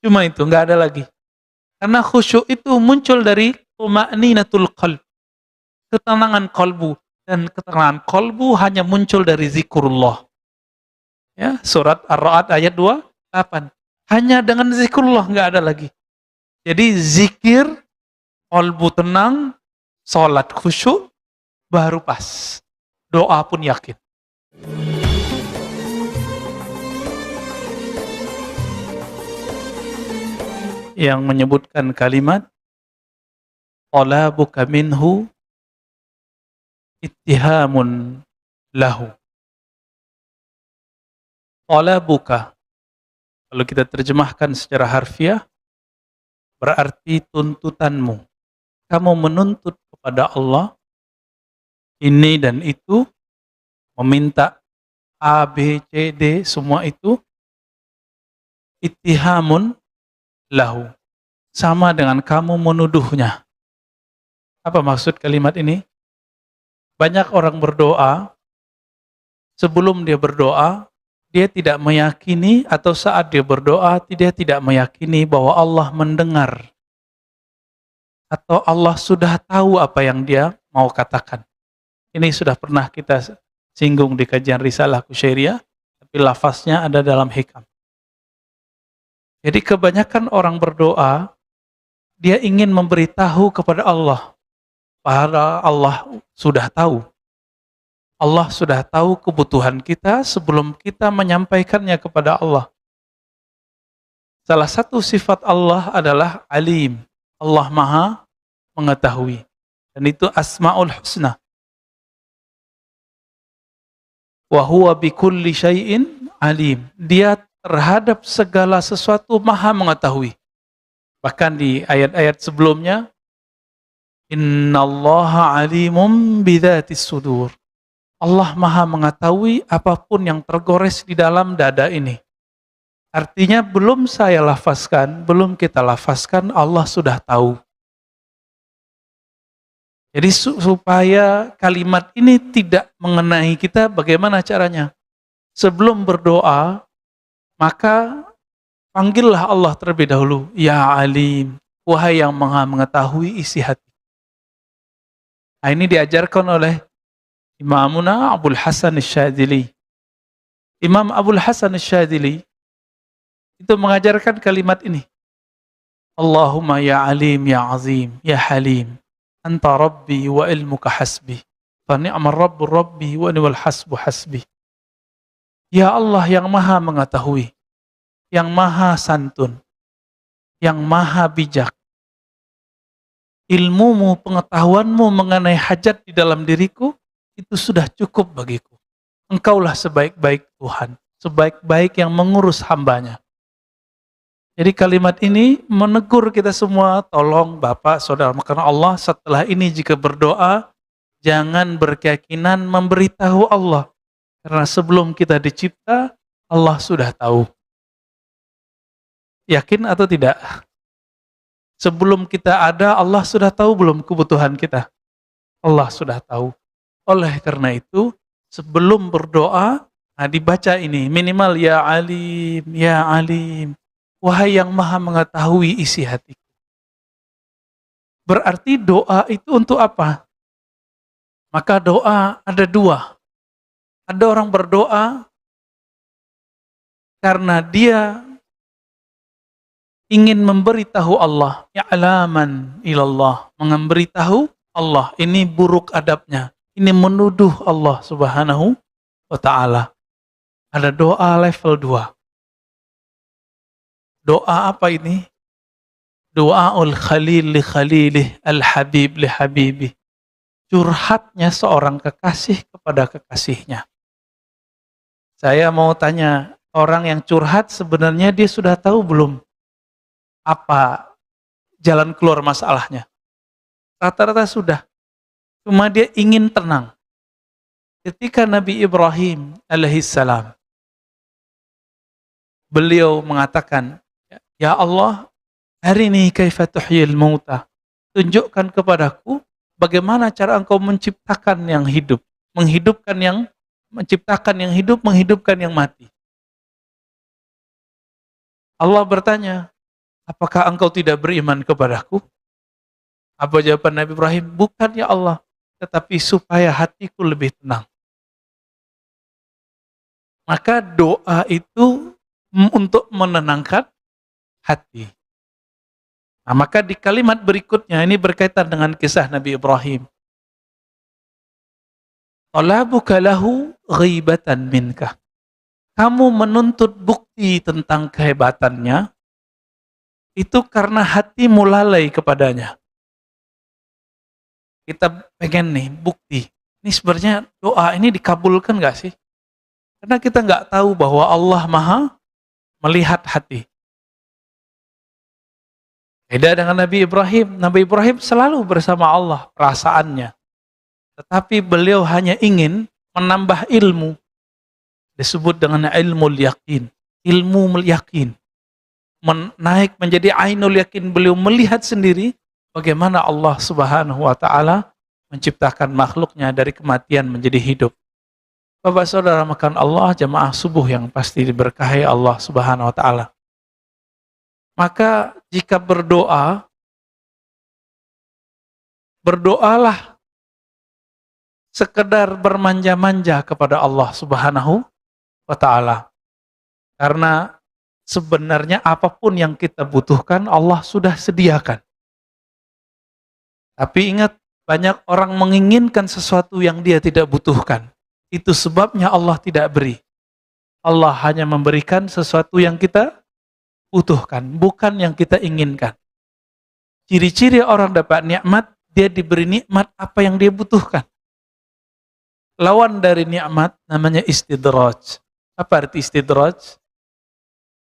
Cuma itu, nggak ada lagi. Karena khusyuk itu muncul dari tuma'ninatul qalb, ketenangan kalbu. Dan ketenangan kalbu hanya muncul dari zikrullah. Ya, surat Ar-Ra'd ayat 28. Hanya dengan zikrullah, nggak ada lagi. Jadi zikir, kalbu tenang, salat khusyuk, baru pas. Doa pun yakin. Yang menyebutkan kalimat talabuka minhu ittihamun lahu. Talabuka, kalau kita terjemahkan secara harfiah, berarti tuntutanmu. Kamu menuntut kepada Allah ini dan itu, meminta A, B, C, D, semua itu ittihamun lahu. Sama dengan kamu menuduhnya. Apa maksud kalimat ini? Banyak orang berdoa, sebelum dia berdoa, dia tidak meyakini, atau saat dia berdoa, dia tidak meyakini bahwa Allah mendengar. Atau Allah sudah tahu apa yang dia mau katakan. Ini sudah pernah kita singgung di kajian Risalah Kusyairiyah, tapi lafaznya ada dalam hikam. Jadi kebanyakan orang berdoa, dia ingin memberitahu kepada Allah, padahal Allah sudah tahu. Allah sudah tahu kebutuhan kita sebelum kita menyampaikannya kepada Allah. Salah satu sifat Allah adalah alim. Allah maha mengetahui. Dan itu asma'ul husna. Wa huwa bikulli syai'in alim. Dia terhadap segala sesuatu maha mengetahui. Bahkan di ayat-ayat sebelumnya, innallaha alimum bidzatis sudur. Allah maha mengetahui apapun yang tergores di dalam dada ini. Artinya belum saya lafazkan, belum kita lafazkan, Allah sudah tahu. Jadi supaya kalimat ini tidak mengenai kita, bagaimana caranya? Sebelum berdoa, maka panggillah Allah terlebih dahulu. Ya alim, wahai yang maha mengetahui isi hati. Nah, ini diajarkan oleh Imamuna Abul Hasan Asy-Syadzili. Imam Abul Hasan Asy-Syadzili itu mengajarkan kalimat ini. Allahumma ya alim, ya azim, ya halim. Anta rabbi wa ilmuka hasbi. Fa ni'mar rabbu rabbi wa ni'mal hasbu hasbi. Ya Allah yang maha mengetahui, yang maha santun, yang maha bijak. Ilmumu, pengetahuanmu mengenai hajat di dalam diriku, itu sudah cukup bagiku. Engkaulah sebaik-baik Tuhan, sebaik-baik yang mengurus hambanya. Jadi kalimat ini menegur kita semua, tolong Bapak, Saudara, karena Allah setelah ini jika berdoa, jangan berkeyakinan memberitahu Allah. Karena sebelum kita dicipta, Allah sudah tahu. Yakin atau tidak? Sebelum kita ada, Allah sudah tahu belum kebutuhan kita? Allah sudah tahu. Oleh karena itu, sebelum berdoa, dibaca ini, minimal ya alim, ya alim. Wahai yang maha mengetahui isi hatiku. Berarti doa itu untuk apa? Maka doa ada dua. Ada orang berdoa karena dia ingin memberitahu Allah, ya'laman ilallah, memberitahu Allah. Ini buruk adabnya. Ini menuduh Allah Subhanahu wa ta'ala. Ada doa level 2. Doa apa ini? Doaul khalil li khalilih, al-habib li habibih. Curhatnya seorang kekasih kepada kekasihnya. Saya mau tanya, orang yang curhat sebenarnya dia sudah tahu belum apa jalan keluar masalahnya? Rata-rata sudah. Cuma dia ingin tenang. Ketika Nabi Ibrahim alaihissalam, beliau mengatakan, ya Allah, arini kaifa tuhyil mauta. Tunjukkan kepadaku bagaimana cara engkau menciptakan yang hidup, menciptakan yang hidup, menghidupkan yang mati. Allah bertanya, apakah engkau tidak beriman kepadaku? Apa jawaban Nabi Ibrahim? Bukan ya Allah, tetapi supaya hatiku lebih tenang. Maka doa itu untuk menenangkan hati. Nah, maka di kalimat berikutnya ini berkaitan dengan kisah Nabi Ibrahim. Talabuka lahu ghibatan minka. Kamu menuntut bukti tentang kehebatannya, itu karena hatimu lalai kepadanya. Kita pengen nih bukti. Ini sebenarnya doa ini dikabulkan gak sih? Karena kita nggak tahu bahwa Allah Maha melihat hati. Beda dengan Nabi Ibrahim. Nabi Ibrahim selalu bersama Allah perasaannya. Tetapi beliau hanya ingin menambah ilmu. Disebut dengan ilmu yakin. Ilmu yakin. Naik menjadi ainul yakin. Beliau melihat sendiri bagaimana Allah Subhanahu wa Ta'ala menciptakan makhluknya dari kematian menjadi hidup. Bapak saudara makan Allah, jamaah subuh yang pasti diberkahi Allah Subhanahu wa Ta'ala. Maka jika berdoalah sekedar bermanja-manja kepada Allah Subhanahu wa Ta'ala. Karena sebenarnya apapun yang kita butuhkan Allah sudah sediakan. Tapi ingat, banyak orang menginginkan sesuatu yang dia tidak butuhkan. Itu sebabnya Allah tidak beri. Allah hanya memberikan sesuatu yang kita butuhkan, bukan yang kita inginkan. Ciri-ciri orang dapat nikmat, dia diberi nikmat apa yang dia butuhkan. Lawan dari nikmat namanya istidraj. Apa arti istidraj?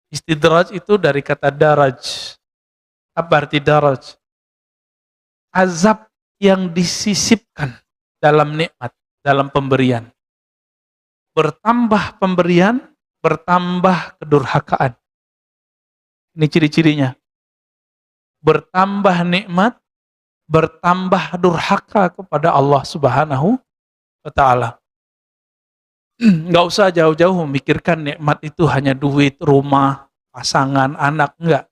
Istidraj itu dari kata daraj. Apa arti daraj? Azab yang disisipkan dalam nikmat, dalam pemberian. Bertambah pemberian, bertambah kedurhakaan. Ini ciri-cirinya. Bertambah nikmat, bertambah durhaka kepada Allah Subhanahu wa Ta'ala. Nggak usah jauh-jauh memikirkan nikmat itu hanya duit, rumah, pasangan, anak. Enggak.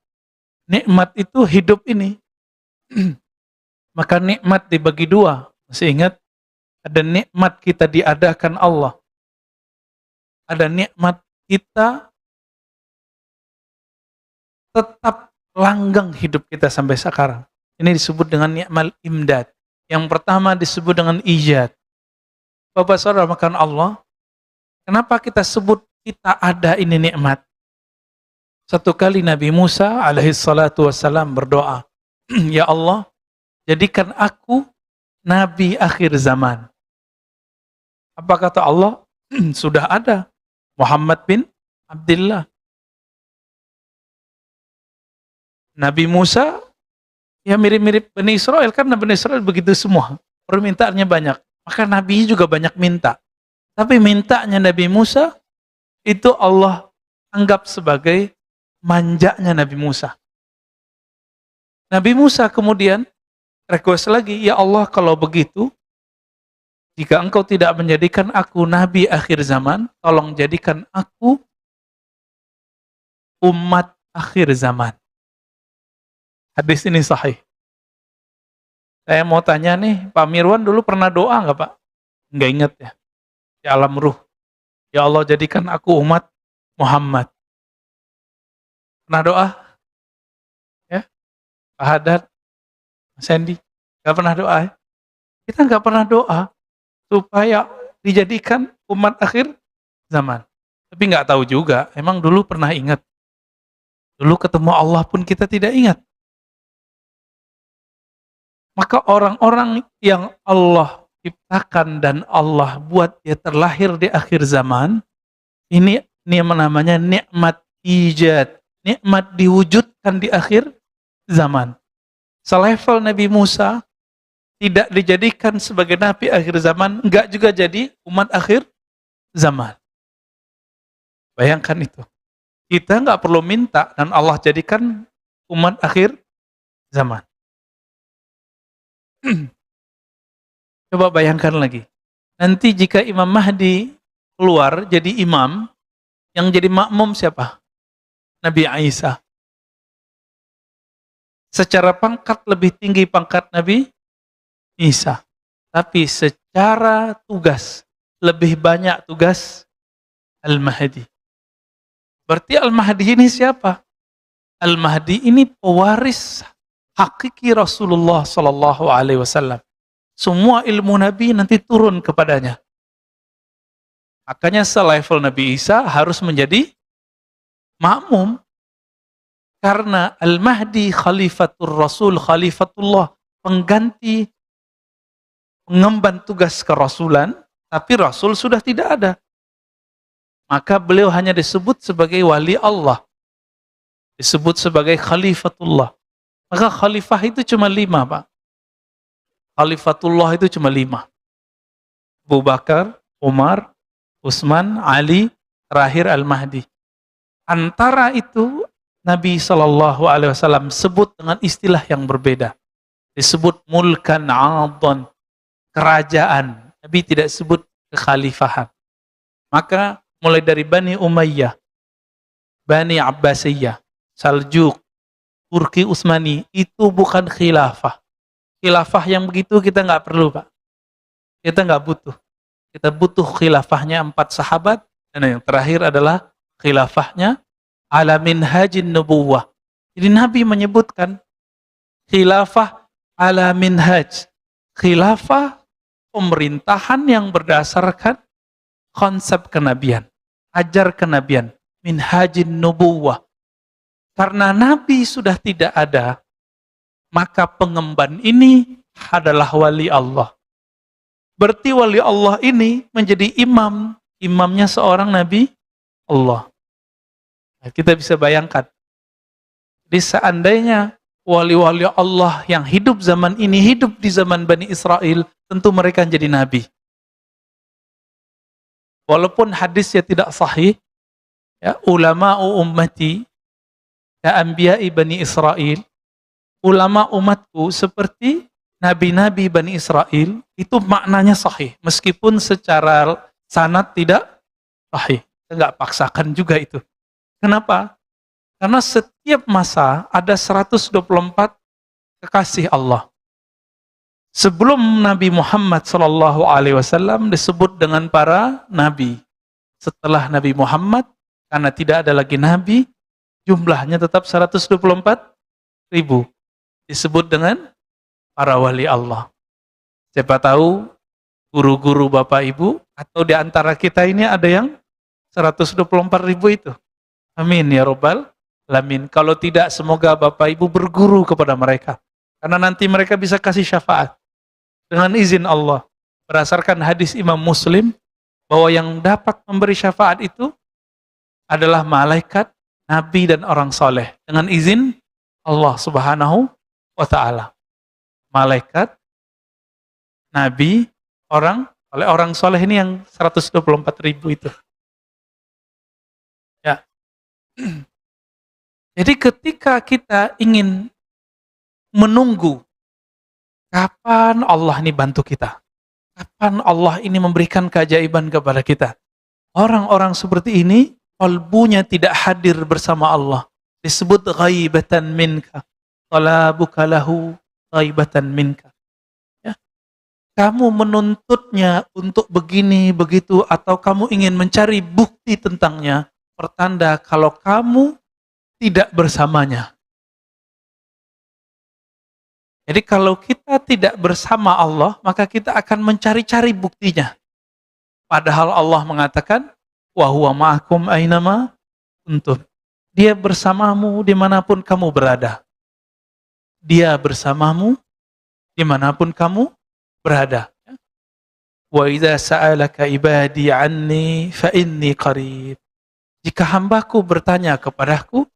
Nikmat itu hidup ini. Maka nikmat dibagi dua. Masih ingat? Ada nikmat kita diadakan Allah. Ada nikmat kita tetap langgeng hidup kita sampai sekarang. Ini disebut dengan nikmat imdad. Yang pertama disebut dengan ijad. Bapak saudara makan Allah, kenapa kita sebut kita ada ini nikmat? Satu kali Nabi Musa alaihi salatu wassalam berdoa, Ya Allah, jadikan aku Nabi akhir zaman. Apa kata Allah? Sudah ada Muhammad bin Abdullah. Nabi Musa, ya mirip-mirip Bani Israel, karena Bani Israel begitu semua. Permintaannya banyak. Maka Nabi juga banyak minta. Tapi mintanya Nabi Musa, itu Allah anggap sebagai manjanya Nabi Musa. Nabi Musa kemudian request lagi, Ya Allah kalau begitu, jika engkau tidak menjadikan aku Nabi akhir zaman, tolong jadikan aku umat akhir zaman. Hadis ini sahih. Saya mau tanya nih, Pak Mirwan dulu pernah doa nggak Pak? Nggak ingat ya? Di alam ruh. Ya Allah jadikan aku umat Muhammad. Pernah doa? Ya? Pak Haddad? Mas Sandy? Nggak pernah doa ya? Kita nggak pernah doa supaya dijadikan umat akhir zaman. Tapi nggak tahu juga, emang dulu pernah ingat. Dulu ketemu Allah pun kita tidak ingat. Maka orang-orang yang Allah ciptakan dan Allah buat dia terlahir di akhir zaman, ini yang namanya nikmat ijad, nikmat diwujudkan di akhir zaman. Selevel Nabi Musa tidak dijadikan sebagai Nabi akhir zaman, enggak juga jadi umat akhir zaman. Bayangkan itu. Kita enggak perlu minta dan Allah jadikan umat akhir zaman. Coba bayangkan lagi. Nanti jika Imam Mahdi keluar jadi imam, yang jadi makmum siapa? Nabi Isa. Secara pangkat lebih tinggi pangkat Nabi Isa. Tapi secara tugas, lebih banyak tugas Al-Mahdi. Berarti Al-Mahdi ini siapa? Al-Mahdi ini pewaris hakiki Rasulullah Sallallahu Alaihi Wasallam. Semua ilmu Nabi nanti turun kepadanya. Makanya selevel Nabi Isa harus menjadi makmum. Karena Al-Mahdi khalifatul Rasul, khalifatullah, pengganti, pengemban tugas kerasulan, tapi Rasul sudah tidak ada. Maka beliau hanya disebut sebagai wali Allah. Disebut sebagai khalifatullah. Maka khalifah itu cuma 5, Pak. Khalifatullah itu cuma 5. Abu Bakar, Umar, Utsman, Ali, terakhir Al-Mahdi. Antara itu Nabi SAW sebut dengan istilah yang berbeda. Disebut mulkan 'adhan, kerajaan. Nabi tidak sebut kekhalifahan. Maka mulai dari Bani Umayyah, Bani Abbasiyah, Saljuk, Turki Utsmani, itu bukan khilafah. Khilafah yang begitu kita nggak perlu, Pak. Kita nggak butuh. Kita butuh khilafahnya 4 sahabat, dan yang terakhir adalah khilafahnya ala minhajin nubuwah. Jadi Nabi menyebutkan khilafah ala minhaj. Khilafah pemerintahan yang berdasarkan konsep kenabian, ajar kenabian, minhajin nubuwah. Karena Nabi sudah tidak ada, maka pengemban ini adalah wali Allah. Berarti wali Allah ini menjadi imam, imamnya seorang Nabi Allah. Nah, kita bisa bayangkan, di seandainya wali-wali Allah yang hidup zaman ini, hidup di zaman Bani Israel, tentu mereka jadi Nabi. Walaupun hadisnya tidak sahih, ya, ulama'u ummati ya anbiya'i Bani Israel, ulama umatku seperti nabi-nabi Bani Israel, itu maknanya sahih. Meskipun secara sanad tidak sahih. Kita nggak paksakan juga itu. Kenapa? Karena setiap masa ada 124 kekasih Allah. Sebelum Nabi Muhammad SAW disebut dengan para nabi. Setelah Nabi Muhammad, karena tidak ada lagi nabi, jumlahnya tetap 124.000. Disebut dengan para wali Allah. Siapa tahu guru-guru Bapak Ibu atau di antara kita ini ada yang 124.000 itu. Amin ya Rabbal alamin. Kalau tidak, semoga Bapak Ibu berguru kepada mereka. Karena nanti mereka bisa kasih syafaat dengan izin Allah. Berdasarkan hadis Imam Muslim, bahwa yang dapat memberi syafaat itu adalah malaikat, nabi, dan orang soleh. Dengan izin Allah Subhanahu wa ta'ala. Malaikat, nabi, oleh orang soleh ini yang 124.000 itu. Ya. Jadi ketika kita ingin menunggu kapan Allah ini bantu kita, kapan Allah ini memberikan keajaiban kepada kita, orang-orang seperti ini qalbunya tidak hadir bersama Allah. Disebut ghaibatan minka, talabuka lahu ghaibatan minka. Ya. Kamu menuntutnya untuk begini, begitu, atau kamu ingin mencari bukti tentangnya, pertanda kalau kamu tidak bersamanya. Jadi kalau kita tidak bersama Allah, maka kita akan mencari-cari buktinya. Padahal Allah mengatakan, wa huwa ma'akum ainama kuntum. Dia bersamamu dimanapun kamu berada. Dia bersamamu dimanapun kamu berada. Wa idza sa'alaka ibadi anni fa inni qarib. Jika hambaku bertanya kepadaku,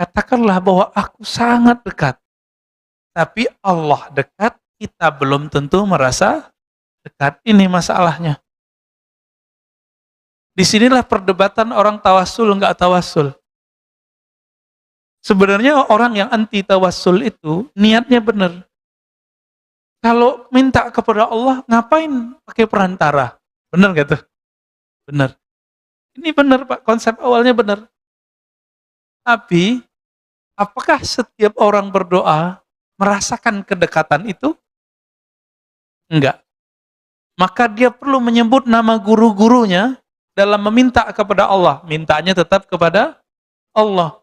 katakanlah bahwa aku sangat dekat. Tapi Allah dekat, kita belum tentu merasa dekat. Ini masalahnya. Disinilah perdebatan orang tawassul enggak tawassul. Sebenarnya orang yang anti tawassul itu niatnya benar. Kalau minta kepada Allah, ngapain pakai perantara? Benar gak tuh? Benar. Ini benar Pak, konsep awalnya benar. Tapi Apakah setiap orang berdoa merasakan kedekatan itu? Enggak. Maka dia perlu menyebut nama guru-gurunya dalam meminta kepada Allah. Mintanya tetap kepada Allah.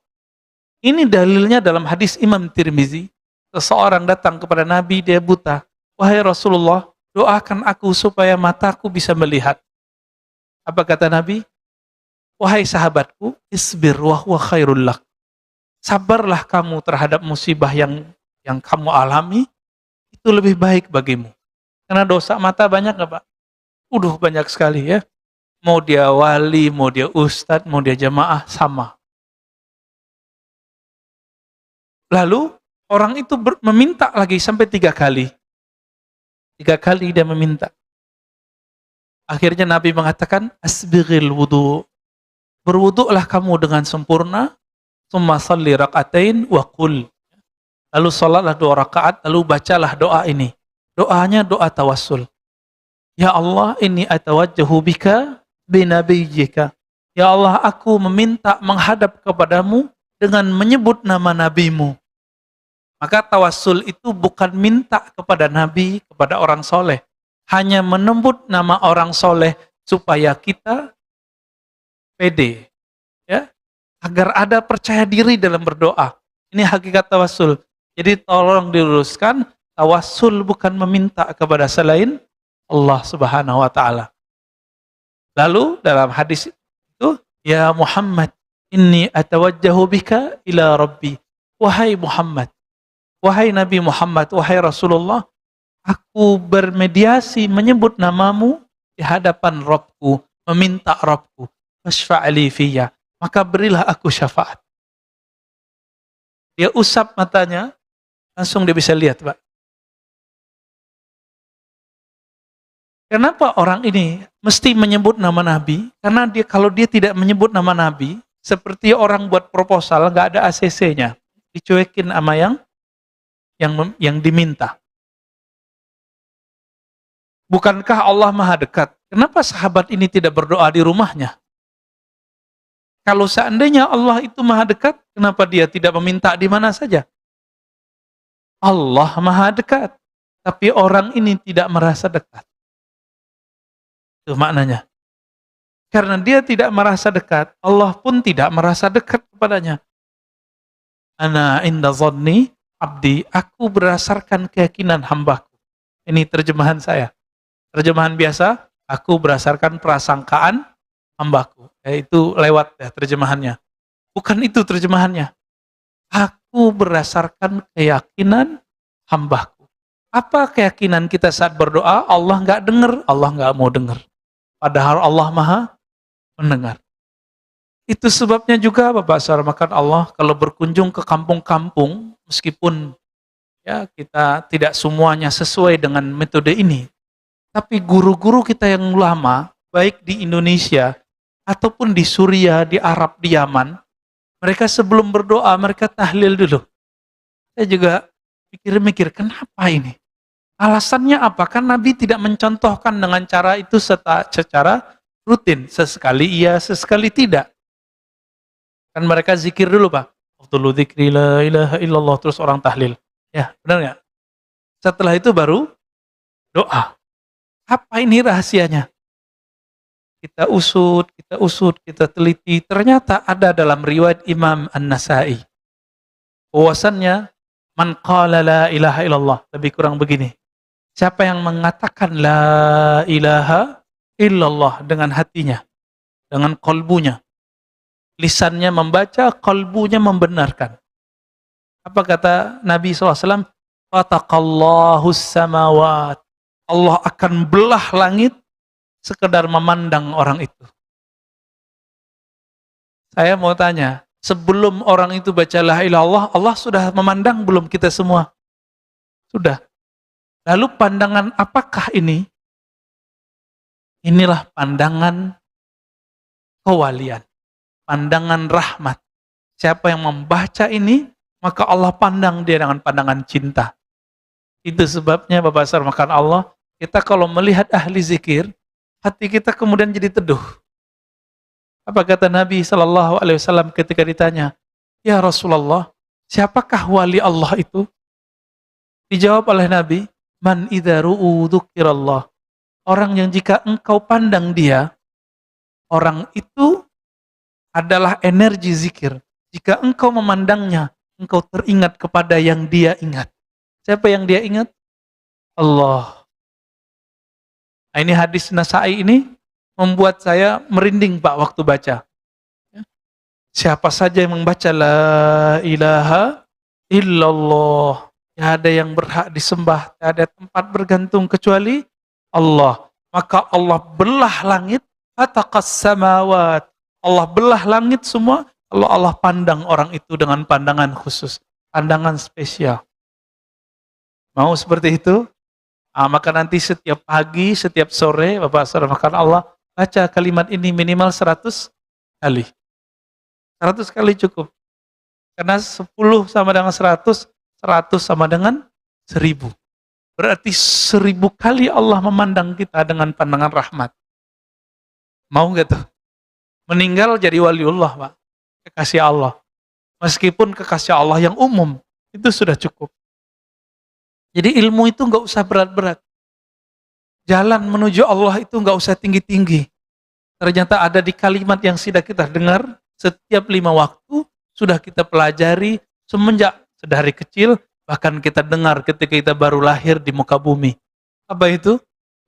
Ini dalilnya dalam hadis Imam Tirmizi. Seseorang datang kepada Nabi, dia buta. Wahai Rasulullah, doakan aku supaya mataku bisa melihat. Apa kata Nabi? Wahai sahabatku, isbir wa huwa khairul lak. Sabarlah kamu terhadap musibah yang kamu alami, itu lebih baik bagimu. Karena dosa mata banyak nggak Pak? Banyak sekali ya. Mau dia wali, mau dia ustadz, mau dia jamaah, sama. Lalu orang itu meminta lagi sampai 3 kali. 3 kali dia meminta. Akhirnya Nabi mengatakan, asbighil wudu. Berwuduklah kamu dengan sempurna, tsumma shalli rak'atain wa qul. Lalu salatlah 2 rakaat, lalu bacalah doa ini. Doanya doa tawassul. Ya Allah, inni atawajjahu bika binabiyyika. Ya Allah, aku meminta menghadap kepadamu dengan menyebut nama nabimu. Maka tawassul itu bukan minta kepada nabi, kepada orang soleh. Hanya menyebut nama orang soleh supaya kita pede. Ya, agar ada percaya diri dalam berdoa. Ini hakikat tawassul. Jadi tolong diluruskan, tawassul bukan meminta kepada selain Allah Subhanahu wa taala. Lalu dalam hadis itu, ya Muhammad, inni atawajjahu bika ila Rabbi. Wahai Muhammad, wahai Nabi Muhammad, wahai Rasulullah, aku bermediasi menyebut namamu di hadapan Rabbku, meminta Rabbku, fashfa'li fiyya, maka berilah aku syafaat. Dia usap matanya, langsung dia bisa lihat, Pak. Kenapa orang ini mesti menyebut nama Nabi? Karena kalau dia tidak menyebut nama Nabi, seperti orang buat proposal, nggak ada ACC-nya. Dicuekin sama yang diminta. Bukankah Allah maha dekat? Kenapa sahabat ini tidak berdoa di rumahnya? Kalau seandainya Allah itu maha dekat, kenapa dia tidak meminta di mana saja? Allah maha dekat, tapi orang ini tidak merasa dekat. Itu maknanya. Karena dia tidak merasa dekat, Allah pun tidak merasa dekat kepadanya. Ana inda dhanni abdi, aku berdasarkan keyakinan hambaku. Ini terjemahan saya. Terjemahan biasa, aku berdasarkan prasangkaan hambaku. Itu lewat ya terjemahannya. Bukan itu terjemahannya. Aku berdasarkan keyakinan hambaku. Apa keyakinan kita saat berdoa? Allah nggak dengar, Allah nggak mau dengar. Padahal Allah maha mendengar. Itu sebabnya juga Bapak Saudara makan Allah kalau berkunjung ke kampung-kampung, meskipun ya kita tidak semuanya sesuai dengan metode ini, tapi guru-guru kita yang lama, baik di Indonesia ataupun di Suriah, di Arab, di Yaman, mereka sebelum berdoa mereka tahlil dulu. Saya juga pikir-mikir, kenapa ini? Alasannya apa? Kan Nabi tidak mencontohkan dengan cara itu secara rutin. Sesekali iya, sesekali tidak. Kan mereka zikir dulu Pak. Afdalu dzikri la ilaha illallah, terus orang tahlil. Ya, benar nggak? Setelah itu baru doa. Apa ini rahasianya? Kita usut, kita teliti. Ternyata ada dalam riwayat Imam An-Nasai. Bahwasannya, man qala la ilaha illallah. Lebih kurang begini. Siapa yang mengatakan la ilaha illallah dengan hatinya, dengan kolbunya, lisannya membaca, kolbunya membenarkan. Apa kata Nabi SAW? Fataqallahu samawat. Allah akan belah langit sekedar memandang orang itu. Saya mau tanya, sebelum orang itu baca la ilaha illallah, Allah sudah memandang belum kita semua? Sudah. Lalu pandangan apakah ini? Inilah pandangan kewalian, pandangan rahmat. Siapa yang membaca ini, maka Allah pandang dia dengan pandangan cinta. Itu sebabnya Bapak Sar makan Allah, kita kalau melihat ahli zikir, hati kita kemudian jadi teduh. Apa kata Nabi SAW ketika ditanya, ya Rasulullah, Siapakah wali Allah itu? Dijawab oleh Nabi, man idza ru'u dzukirallah. Orang yang jika engkau pandang dia, orang itu adalah energi zikir. Jika engkau memandangnya, engkau teringat kepada yang dia ingat. Siapa yang dia ingat? Allah. Nah, ini hadis Nasai ini membuat saya merinding Pak waktu baca. Siapa saja yang membaca la ilaha illallah, tidak ada yang berhak disembah, tidak ada tempat bergantung kecuali Allah. Maka Allah belah langit, fataqas samawat. Allah belah langit semua, kalau Allah pandang orang itu dengan pandangan khusus, pandangan spesial. Mau seperti itu? Maka nanti setiap pagi, setiap sore, Bapak Saudara makan Allah, baca kalimat ini minimal 100 kali. 100 kali cukup. Karena 10 sama dengan 100, 100 sama dengan 1000. Berarti 1000 kali Allah memandang kita dengan pandangan rahmat. Mau nggak tuh? Meninggal jadi waliullah, Pak. Kekasih Allah. Meskipun kekasih Allah yang umum, itu sudah cukup. Jadi ilmu itu nggak usah berat-berat. Jalan menuju Allah itu nggak usah tinggi-tinggi. Ternyata ada di kalimat yang sudah kita dengar, setiap 5 waktu, sudah kita pelajari, semenjak sedari kecil, bahkan kita dengar ketika kita baru lahir di muka bumi. Apa itu?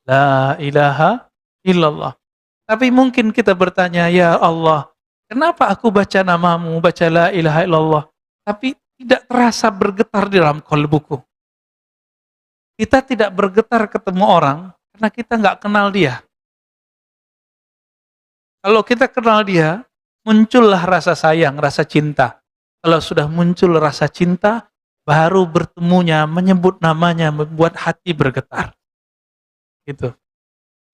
La ilaha illallah. Tapi mungkin kita bertanya, ya Allah, kenapa aku baca namamu, baca la ilaha illallah, tapi tidak terasa bergetar di dalam qalbuku? Kita tidak bergetar ketemu orang, karena kita nggak kenal dia. Kalau kita kenal dia, muncullah rasa sayang, rasa cinta. Kalau sudah muncul rasa cinta, baru bertemunya, menyebut namanya, membuat hati bergetar. Gitu.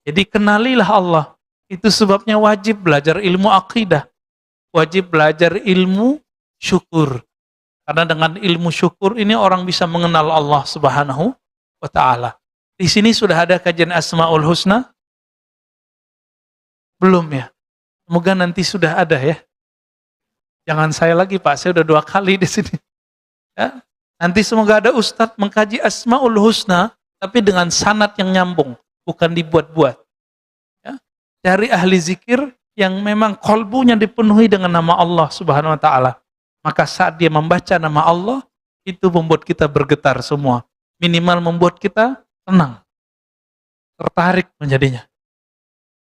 Jadi kenalilah Allah. Itu sebabnya wajib belajar ilmu akidah. Wajib belajar ilmu syukur. Karena dengan ilmu syukur ini orang bisa mengenal Allah Subhanahu wa ta'ala. Di sini sudah ada kajian Asmaul Husna? Belum ya? Semoga nanti sudah ada ya. Jangan saya lagi Pak, saya udah 2 kali di sini. Ya? Nanti semoga ada Ustadz mengkaji Asmaul Husna, tapi dengan sanad yang nyambung, bukan dibuat-buat. Ya? Cari ahli zikir yang memang kolbunya dipenuhi dengan nama Allah Subhanahu wa ta'ala. Maka saat dia membaca nama Allah, itu membuat kita bergetar semua. Minimal membuat kita tenang. Tertarik menjadinya.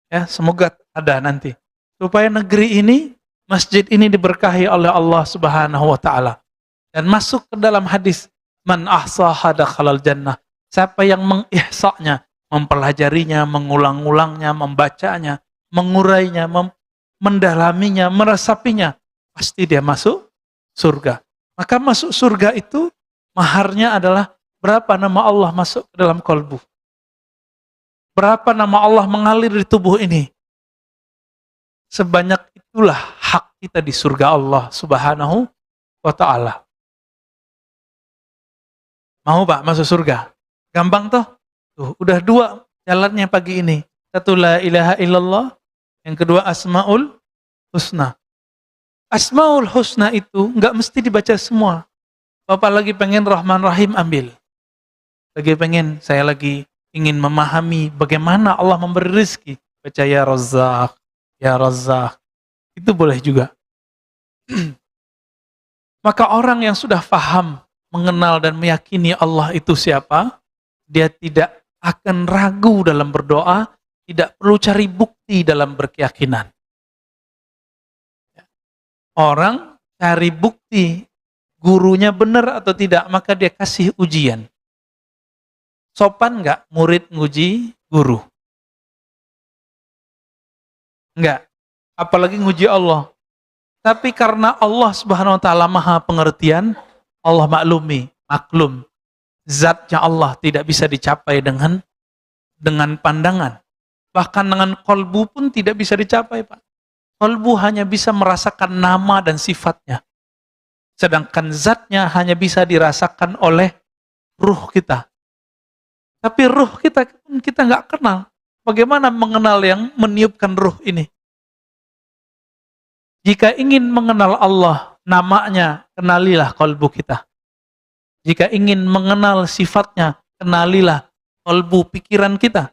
Ya, semoga ada nanti. Supaya negeri ini, masjid ini diberkahi oleh Allah Subhanahu wa ta'ala. Dan masuk ke dalam hadis, man ahsaha dakhalal jannah. Siapa yang mengihsa'nya, mempelajarinya, mengulang-ulangnya, membacanya, mengurainya, mendalaminya, meresapinya, pasti dia masuk surga. Maka masuk surga itu, maharnya adalah berapa nama Allah masuk ke dalam kolbu. Berapa nama Allah mengalir di tubuh ini. Sebanyak itulah hak kita di surga Allah Subhanahu wa ta'ala. Mau Pak masuk surga? Gampang toh? Tuh, udah 2 jalannya pagi ini. Satu la ilaha illallah, yang kedua Asmaul Husna. Asmaul Husna itu nggak mesti dibaca semua. Bapak lagi pengen Rahman Rahim, ambil. Saya lagi ingin memahami bagaimana Allah memberi rezeki. Baca ya Razzaq, ya Razzaq. Itu boleh juga. Maka orang yang sudah paham, mengenal dan meyakini Allah itu siapa, dia tidak akan ragu dalam berdoa, tidak perlu cari bukti dalam berkeyakinan. Orang cari bukti gurunya benar atau tidak, maka dia kasih ujian. Sopan nggak murid nguji guru? Enggak. Apalagi nguji Allah. Tapi karena Allah Subhanahu wa ta'ala maha pengertian, Allah maklum. Zatnya Allah tidak bisa dicapai dengan pandangan. Bahkan dengan kolbu pun tidak bisa dicapai, Pak. Kolbu hanya bisa merasakan nama dan sifatnya. Sedangkan zatnya hanya bisa dirasakan oleh ruh kita. Tapi ruh kita nggak kenal. Bagaimana mengenal yang meniupkan ruh ini? Jika ingin mengenal Allah, namanya, kenalilah kalbu kita. Jika ingin mengenal sifatnya, kenalilah kalbu pikiran kita.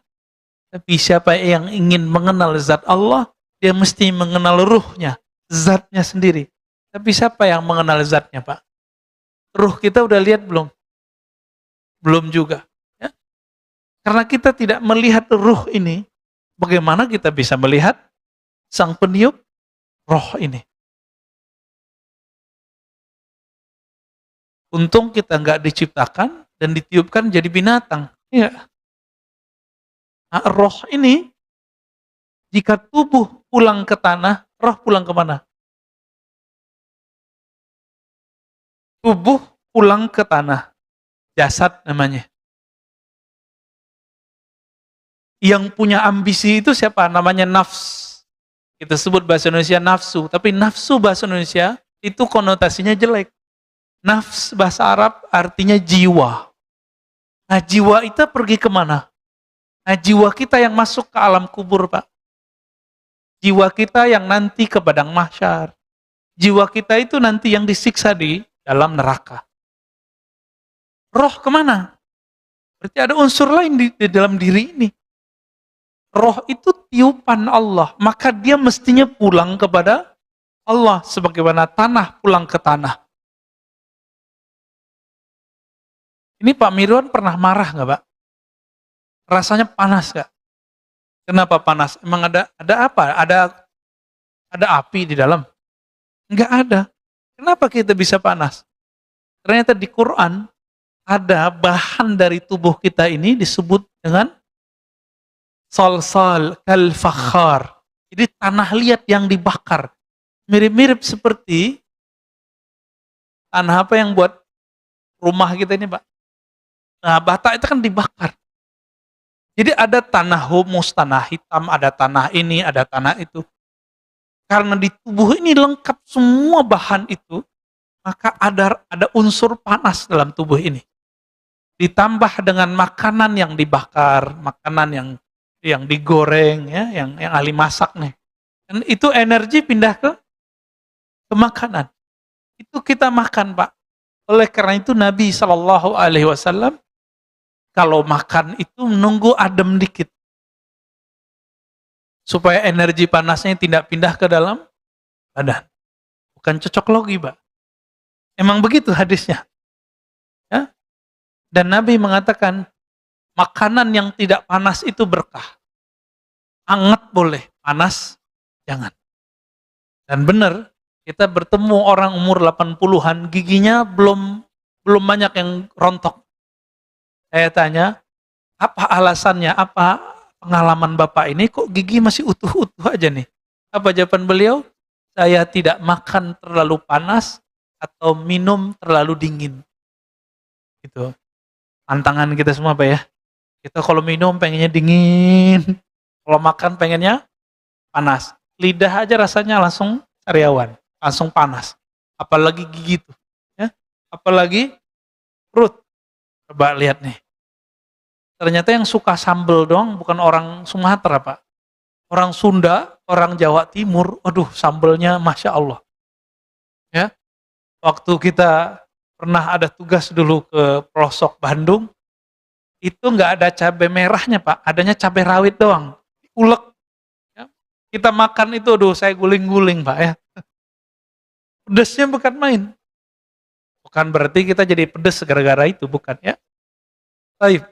Tapi siapa yang ingin mengenal zat Allah, dia mesti mengenal ruhnya, zatnya sendiri. Tapi siapa yang mengenal zatnya, Pak? Ruh kita udah lihat belum? Belum juga. Ya? Karena kita tidak melihat ruh ini, bagaimana kita bisa melihat sang peniup roh ini? Untung kita nggak diciptakan dan ditiupkan jadi binatang. Iya. Nah, roh ini, jika tubuh pulang ke tanah, roh pulang kemana? Tubuh pulang ke tanah. Jasad namanya. Yang punya ambisi itu siapa? Namanya nafs. Kita sebut bahasa Indonesia nafsu. Tapi nafsu bahasa Indonesia itu konotasinya jelek. Nafs bahasa Arab artinya jiwa. Nah jiwa itu pergi kemana? Nah jiwa kita yang masuk ke alam kubur, Pak. Jiwa kita yang nanti ke padang mahsyar. Jiwa kita itu nanti yang disiksa di dalam neraka. Roh kemana? Berarti ada unsur lain di dalam diri ini. Roh itu tiupan Allah, maka dia mestinya pulang kepada Allah sebagaimana tanah pulang ke tanah. Ini Pak Mirwan pernah marah nggak, Pak? Rasanya panas nggak? Kenapa panas? Emang ada apa? Ada api di dalam? Nggak ada. Kenapa kita bisa panas? Ternyata di Quran ada bahan dari tubuh kita ini disebut dengan salsal kal fakhar. Jadi tanah liat yang dibakar. Mirip-mirip seperti tanah apa yang buat rumah kita ini, Pak. Nah, bata itu kan dibakar. Jadi ada tanah humus, tanah hitam, ada tanah ini, ada tanah itu. Karena di tubuh ini lengkap semua bahan itu, maka ada unsur panas dalam tubuh ini. Ditambah dengan makanan yang dibakar, makanan yang digoreng, ya, yang ahli masak nih. Dan itu energi pindah ke makanan. Itu kita makan, Pak. Oleh karena itu Nabi SAW kalau makan itu menunggu adem dikit. Supaya energi panasnya tidak pindah ke dalam badan. Bukan cocok logi, Pak. Emang begitu hadisnya. Ya? Dan Nabi mengatakan, makanan yang tidak panas itu berkah. Hangat boleh, panas jangan. Dan benar, kita bertemu orang umur 80-an, giginya belum banyak yang rontok. Saya tanya, apa alasannya, apa pengalaman Bapak ini, kok gigi masih utuh-utuh aja nih? Apa jawaban beliau? Saya tidak makan terlalu panas atau minum terlalu dingin. Gitu. Tantangan kita semua, Pak ya. Kita kalau minum pengennya dingin, kalau makan pengennya panas. Lidah aja rasanya langsung sariawan, langsung panas. Apalagi gigi tuh, ya. Apalagi perut. Coba lihat nih. Ternyata yang suka sambel doang bukan orang Sumatera, Pak. Orang Sunda, orang Jawa Timur, aduh sambelnya Masya Allah. Ya, waktu kita pernah ada tugas dulu ke pelosok Bandung, itu nggak ada cabai merahnya, Pak, adanya cabai rawit doang, ulek. Ya. Kita makan itu, aduh saya guling-guling, Pak ya. Pedesnya bukan main. Bukan berarti kita jadi pedes gara-gara itu, bukan ya. Baik.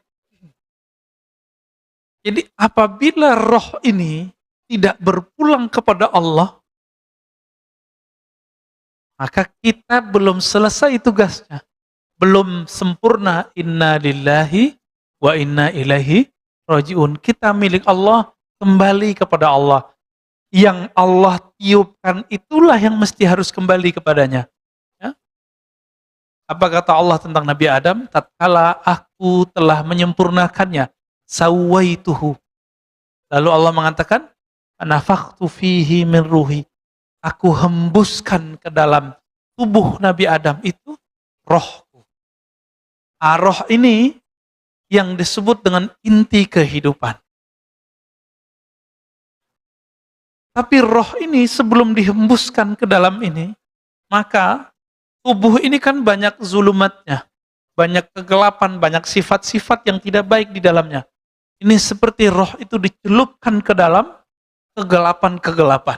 Jadi apabila roh ini tidak berpulang kepada Allah, maka kita belum selesai tugasnya. Belum sempurna, inna lillahi wa inna ilaihi rajiun. Kita milik Allah, kembali kepada Allah. Yang Allah tiupkan itulah yang mesti harus kembali kepadanya. Ya? Apa kata Allah tentang Nabi Adam? Tatkala aku telah menyempurnakannya, sawaituhu. Lalu Allah mengatakan, nafakhtu fihi min ruhi. Aku hembuskan ke dalam tubuh Nabi Adam itu rohku. Roh ini yang disebut dengan inti kehidupan. Tapi roh ini sebelum dihembuskan ke dalam ini, maka tubuh ini kan banyak zulumatnya, banyak kegelapan, banyak sifat-sifat yang tidak baik di dalamnya. Ini seperti roh itu dicelupkan ke dalam kegelapan-kegelapan.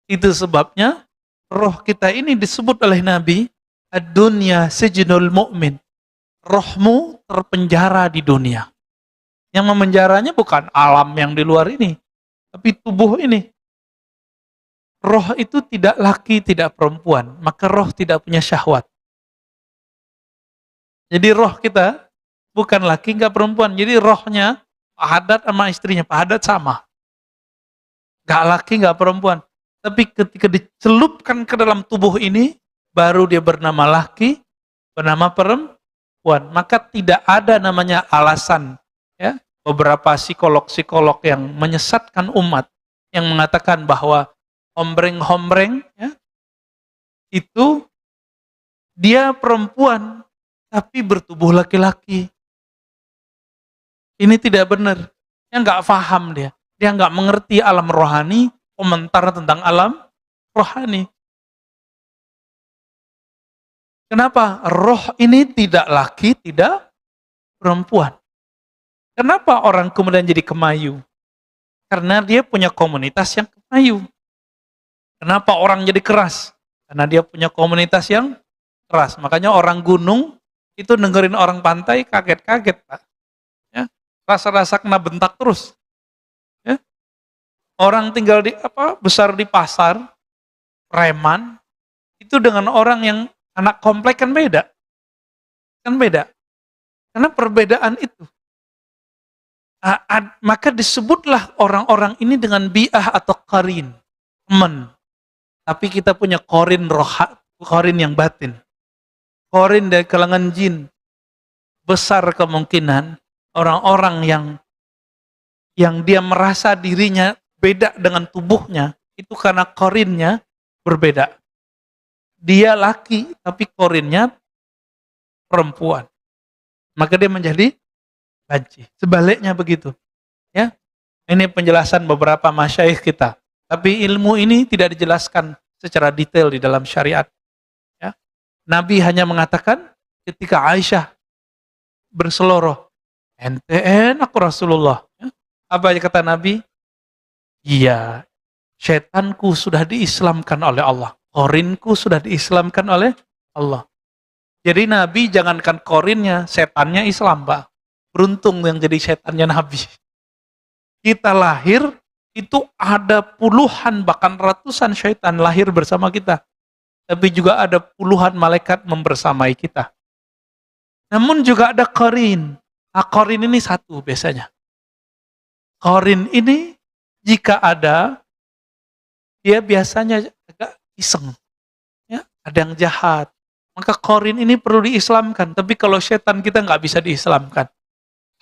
Itu sebabnya roh kita ini disebut oleh Nabi, ad-dunya sijnul mu'min. Rohmu terpenjara di dunia. Yang memenjaranya bukan alam yang di luar ini, tapi tubuh ini. Roh itu tidak laki, tidak perempuan, maka roh tidak punya syahwat. Jadi roh kita bukan laki, enggak perempuan. Jadi rohnya Pak Haddad sama istrinya, Pak Haddad sama. Enggak laki, enggak perempuan. Tapi ketika dicelupkan ke dalam tubuh ini, baru dia bernama laki, bernama perempuan. Maka tidak ada namanya alasan. Ya, beberapa psikolog-psikolog yang menyesatkan umat, yang mengatakan bahwa hombreng-hombreng, ya, itu dia perempuan, tapi bertubuh laki-laki. Ini tidak benar. Dia nggak paham dia. Dia nggak mengerti alam rohani, komentar tentang alam rohani. Kenapa? Roh ini tidak laki, tidak perempuan. Kenapa orang kemudian jadi kemayu? Karena dia punya komunitas yang kemayu. Kenapa orang jadi keras? Karena dia punya komunitas yang keras. Makanya orang gunung itu dengerin orang pantai kaget-kaget, Pak. Ya, rasa-rasa kena bentak terus. Ya. Orang tinggal besar di pasar, preman, itu dengan orang yang anak komplek kan beda. Kan beda. Karena perbedaan itu. Maka disebutlah orang-orang ini dengan bi'ah atau qarin, teman. Tapi kita punya qarin qarin yang batin. Qarin dari kalangan jin. Besar kemungkinan orang-orang yang dia merasa dirinya beda dengan tubuhnya, itu karena qarinnya berbeda. Dia laki, tapi qarinnya perempuan. Maka dia menjadi banci. Sebaliknya begitu. Ya. Ini penjelasan beberapa masyayikh kita. Tapi ilmu ini tidak dijelaskan secara detail di dalam syariat. Ya. Nabi hanya mengatakan ketika Aisyah berseloroh, ente enak Rasulullah. Ya. Apa kata Nabi? Iya, setanku sudah diislamkan oleh Allah. Qorinku sudah diislamkan oleh Allah. Jadi Nabi jangankan qorinnya, setannya Islam, Pak. Beruntung yang jadi setannya Nabi. Kita lahir, itu ada puluhan bahkan ratusan syaitan lahir bersama kita. Tapi juga ada puluhan malaikat membersamai kita. Namun juga ada qarin. Nah, qarin ini satu biasanya. Qarin ini jika ada, dia biasanya agak iseng. Ya, ada yang jahat. Maka qarin ini perlu diislamkan. Tapi kalau setan kita nggak bisa diislamkan.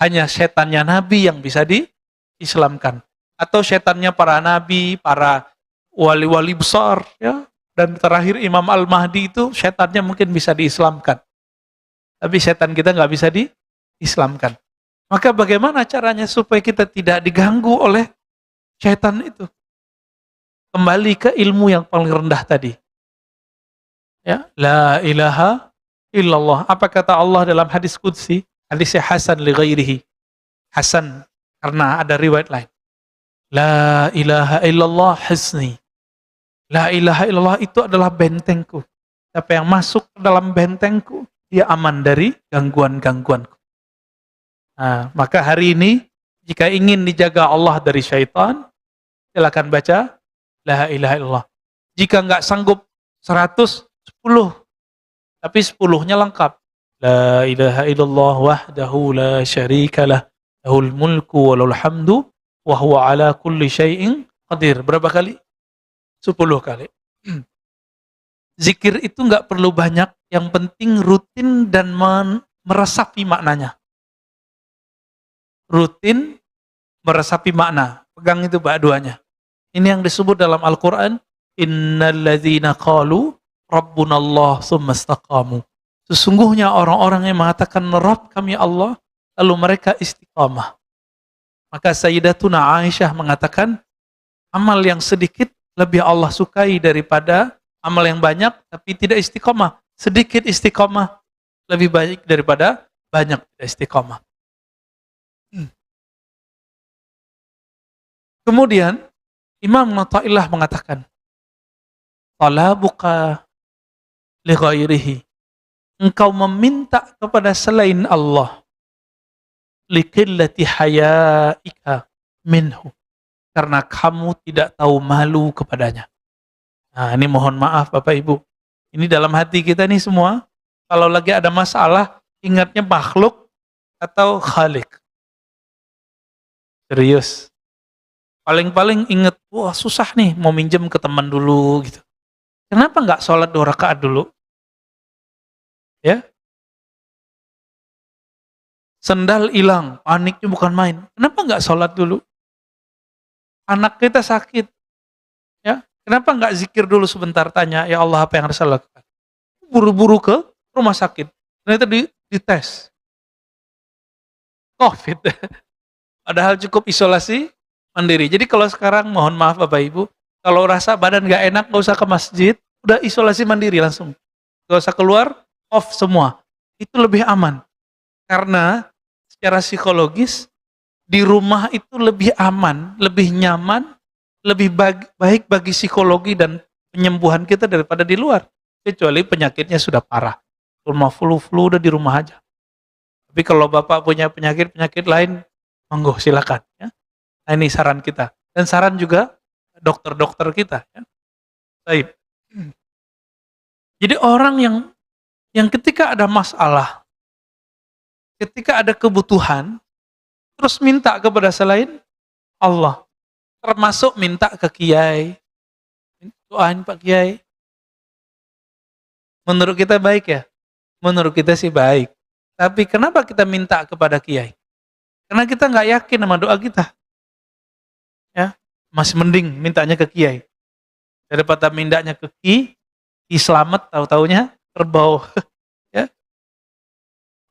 Hanya setannya Nabi yang bisa diislamkan. Atau setannya para nabi, para wali-wali besar, ya. Dan terakhir Imam Al-Mahdi itu setannya mungkin bisa diislamkan. Tapi setan kita nggak bisa diislamkan. Maka bagaimana caranya supaya kita tidak diganggu oleh setan itu? Kembali ke ilmu yang paling rendah tadi. Ya, la ilaha illallah. Apa kata Allah dalam hadis qudsi? Hadisnya hasan li ghairihi. Hasan karena ada riwayat lain. La ilaha illallah hisni. La ilaha illallah itu adalah bentengku. Siapa yang masuk ke dalam bentengku, dia aman dari gangguan-gangguanku. Nah, maka hari ini, jika ingin dijaga Allah dari syaitan, silakan baca La ilaha illallah. Jika nggak sanggup 100, 10. Tapi 10-nya lengkap. La ilaha illallah wahdahu la syarikalah. Lahul mulku walul hamdu. Wa huwa ala kulli syai'in qadir. Berapa kali? 10 kali. Zikir itu nggak perlu banyak, yang penting rutin dan meresapi maknanya. Rutin, meresapi makna. Pegang itu Pak duanya. Ini yang disebut dalam Al-Quran, innal ladzina qalu rabbunallah tsumma istaqamu. Sesungguhnya orang-orang yang mengatakan Rabb kami Allah, lalu mereka istiqamah. Maka Sayyidatuna Aisyah mengatakan, amal yang sedikit lebih Allah sukai daripada Amal yang banyak tapi tidak istiqomah. Sedikit istiqomah lebih baik daripada banyak tidak istiqomah. Kemudian Imam Athaillah mengatakan, talabuka li ghairihi. Engkau meminta kepada selain Allah, liqillati hayaika minhu. Karena kamu tidak tahu malu kepadanya. Nah, ini mohon maaf Bapak Ibu. Ini dalam hati kita nih semua, kalau lagi ada masalah, ingatnya makhluk atau khalik. Serius. Paling-paling ingat, wah susah nih, mau minjem ke teman dulu gitu. Kenapa nggak sholat 2 rakaat dulu? Ya, sendal hilang, paniknya bukan main. Kenapa nggak sholat dulu? Anak kita sakit, ya. Kenapa nggak zikir dulu sebentar, tanya, ya Allah apa yang harus saya lakukan? Buru-buru ke rumah sakit. Ternyata dites. COVID. Padahal cukup isolasi mandiri. Jadi kalau sekarang mohon maaf Bapak Ibu, kalau rasa badan nggak enak nggak usah ke masjid, udah isolasi mandiri langsung. Nggak usah keluar, off semua. Itu lebih aman. Karena secara psikologis di rumah itu lebih aman, lebih nyaman, lebih baik bagi psikologi dan penyembuhan kita daripada di luar. Kecuali penyakitnya sudah parah. Rumah flu udah di rumah aja. Tapi kalau Bapak punya penyakit lain, monggo silakan. Ya. Nah, ini saran kita. Dan saran juga dokter-dokter kita. Ya. Baik. Jadi orang yang ketika ada masalah, ketika ada kebutuhan, terus minta kepada selain Allah. Termasuk minta ke kiai. Doain Pak Kiai. Menurut kita baik ya? Menurut kita sih baik. Tapi kenapa kita minta kepada kiai? Karena kita nggak yakin sama doa kita. Ya, masih mending mintanya ke kiai. Daripada mintanya ke ki selamat tahu-taunya kerbau. Ya.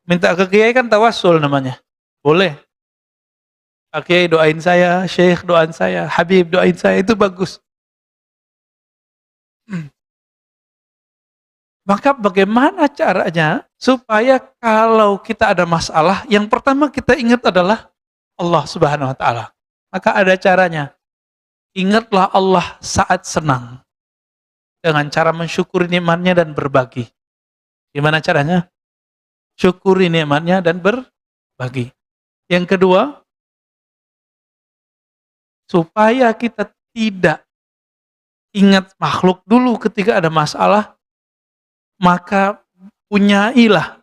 Minta ke kiai kan tawasul namanya. Boleh. Pak Kiai doain saya, Syekh doain saya, Habib doain saya, itu bagus. Maka bagaimana caranya supaya kalau kita ada masalah, yang pertama kita ingat adalah Allah Subhanahu wa taala. Maka ada caranya. Ingatlah Allah saat senang. Dengan cara mensyukuri nikmatnya dan berbagi. Gimana caranya? Syukuri nikmatnya dan berbagi. Yang kedua, supaya kita tidak ingat makhluk dulu ketika ada masalah, maka punyailah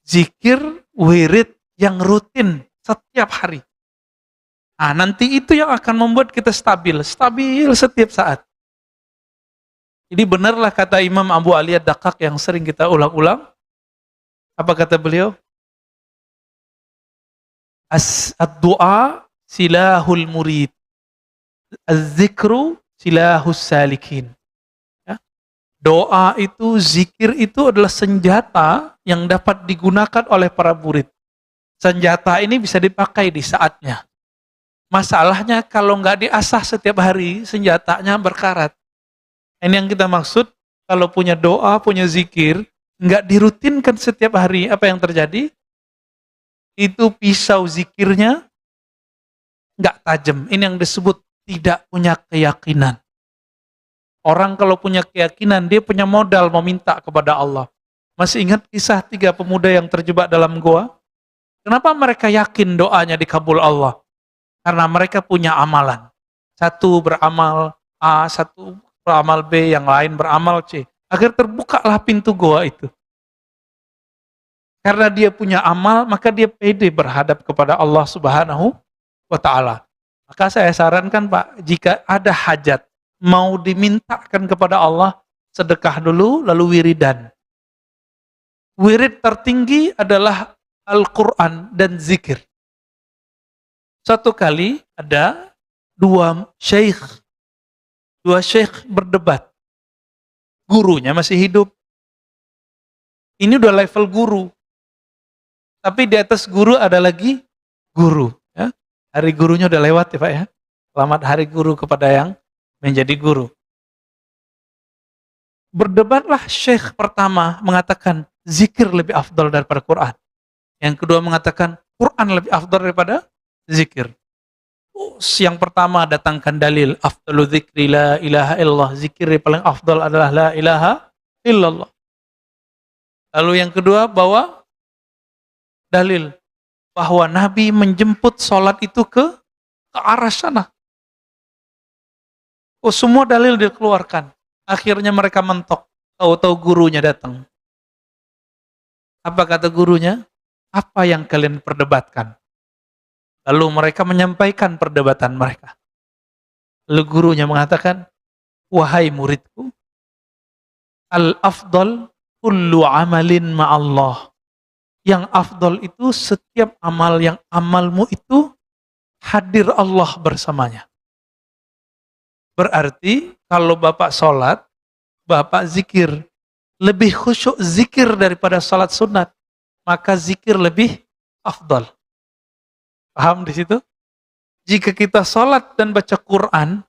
zikir, wirid yang rutin setiap hari. Nah, nanti itu yang akan membuat kita stabil setiap saat. Jadi benarlah kata Imam Abu Ali Ad-Daqqaq yang sering kita ulang-ulang. Apa kata beliau? Ad-du'a silahul murid. Az-zikru silahus salikin. Doa itu, zikir itu adalah senjata yang dapat digunakan oleh para murid. Senjata ini bisa dipakai di saatnya. Masalahnya kalau nggak diasah setiap hari, senjatanya berkarat. Ini yang kita maksud, kalau punya doa, punya zikir, nggak dirutinkan setiap hari, apa yang terjadi? Itu pisau zikirnya nggak tajam. Ini yang disebut tidak punya keyakinan. Orang kalau punya keyakinan, dia punya modal meminta kepada Allah. Masih ingat kisah 3 pemuda yang terjebak dalam goa? Kenapa mereka yakin doanya dikabul Allah? Karena mereka punya amalan. Satu beramal A, satu beramal B, yang lain beramal C. Agar terbukalah pintu goa itu. Karena dia punya amal, maka dia pede berhadap kepada Allah Subhanahu wa ta'ala. Maka saya sarankan Pak, jika ada hajat, mau dimintakan kepada Allah, sedekah dulu, lalu wiridan. Wirid tertinggi adalah Al-Quran dan zikir. Suatu kali ada dua syekh berdebat. Gurunya masih hidup. Ini udah level guru. Tapi di atas guru ada lagi guru. Ya. Hari gurunya udah lewat ya Pak ya. Selamat hari guru kepada yang menjadi guru. Berdebatlah syekh pertama mengatakan zikir lebih afdal daripada Quran. Yang kedua mengatakan Quran lebih afdal daripada zikir. Yang pertama datangkan dalil afdalu dzikri la ilaha illallah, zikir yang paling afdal adalah la ilaha illallah. Lalu yang kedua bawa dalil bahwa Nabi menjemput sholat itu ke arah sana. Semua dalil dikeluarkan. Akhirnya mereka mentok. Tahu-tahu gurunya datang. Apa kata gurunya? Apa yang kalian perdebatkan? Lalu mereka menyampaikan perdebatan mereka. Lalu gurunya mengatakan, wahai muridku, al-afdal kullu amalin ma'allah. Yang afdal itu setiap amal yang amalmu itu hadir Allah bersamanya. Berarti kalau Bapak sholat, Bapak zikir, lebih khusyuk zikir daripada sholat sunat, maka zikir lebih afdal. Paham di situ? Jika kita sholat dan baca Quran,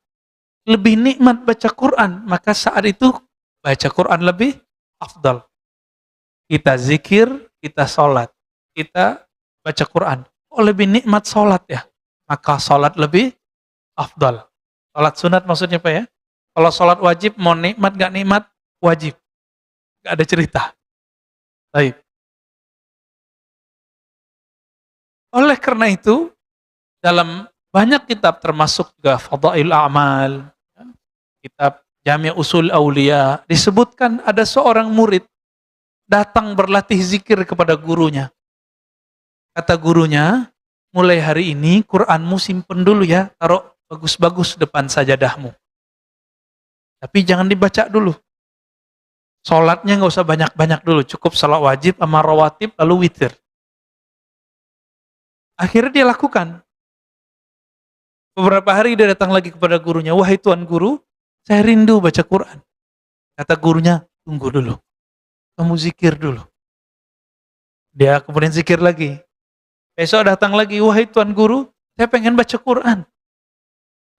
lebih nikmat baca Quran, maka saat itu baca Quran lebih afdal. Kita zikir, kita sholat, kita baca Quran. Lebih nikmat sholat ya, maka sholat lebih afdal. Sholat sunat maksudnya apa ya? Kalau sholat wajib, mau nikmat gak nikmat, wajib. Gak ada cerita. Baik. Oleh karena itu, dalam banyak kitab termasuk juga Fadail A'mal, kitab Jami' Usul Aulia, disebutkan ada seorang murid datang berlatih zikir kepada gurunya. Kata gurunya, mulai hari ini Quranmu simpen dulu ya, taruh bagus-bagus depan sajadahmu. Tapi jangan dibaca dulu. Sholatnya nggak usah banyak-banyak dulu, cukup sholat wajib sama rawatib lalu witir. Akhirnya dia lakukan. Beberapa hari dia datang lagi kepada gurunya, wahai tuan guru, saya rindu baca Quran. Kata gurunya, tunggu dulu, kamu zikir dulu. Dia kemudian zikir lagi. Besok datang lagi, wahai tuan guru, saya pengen baca Quran.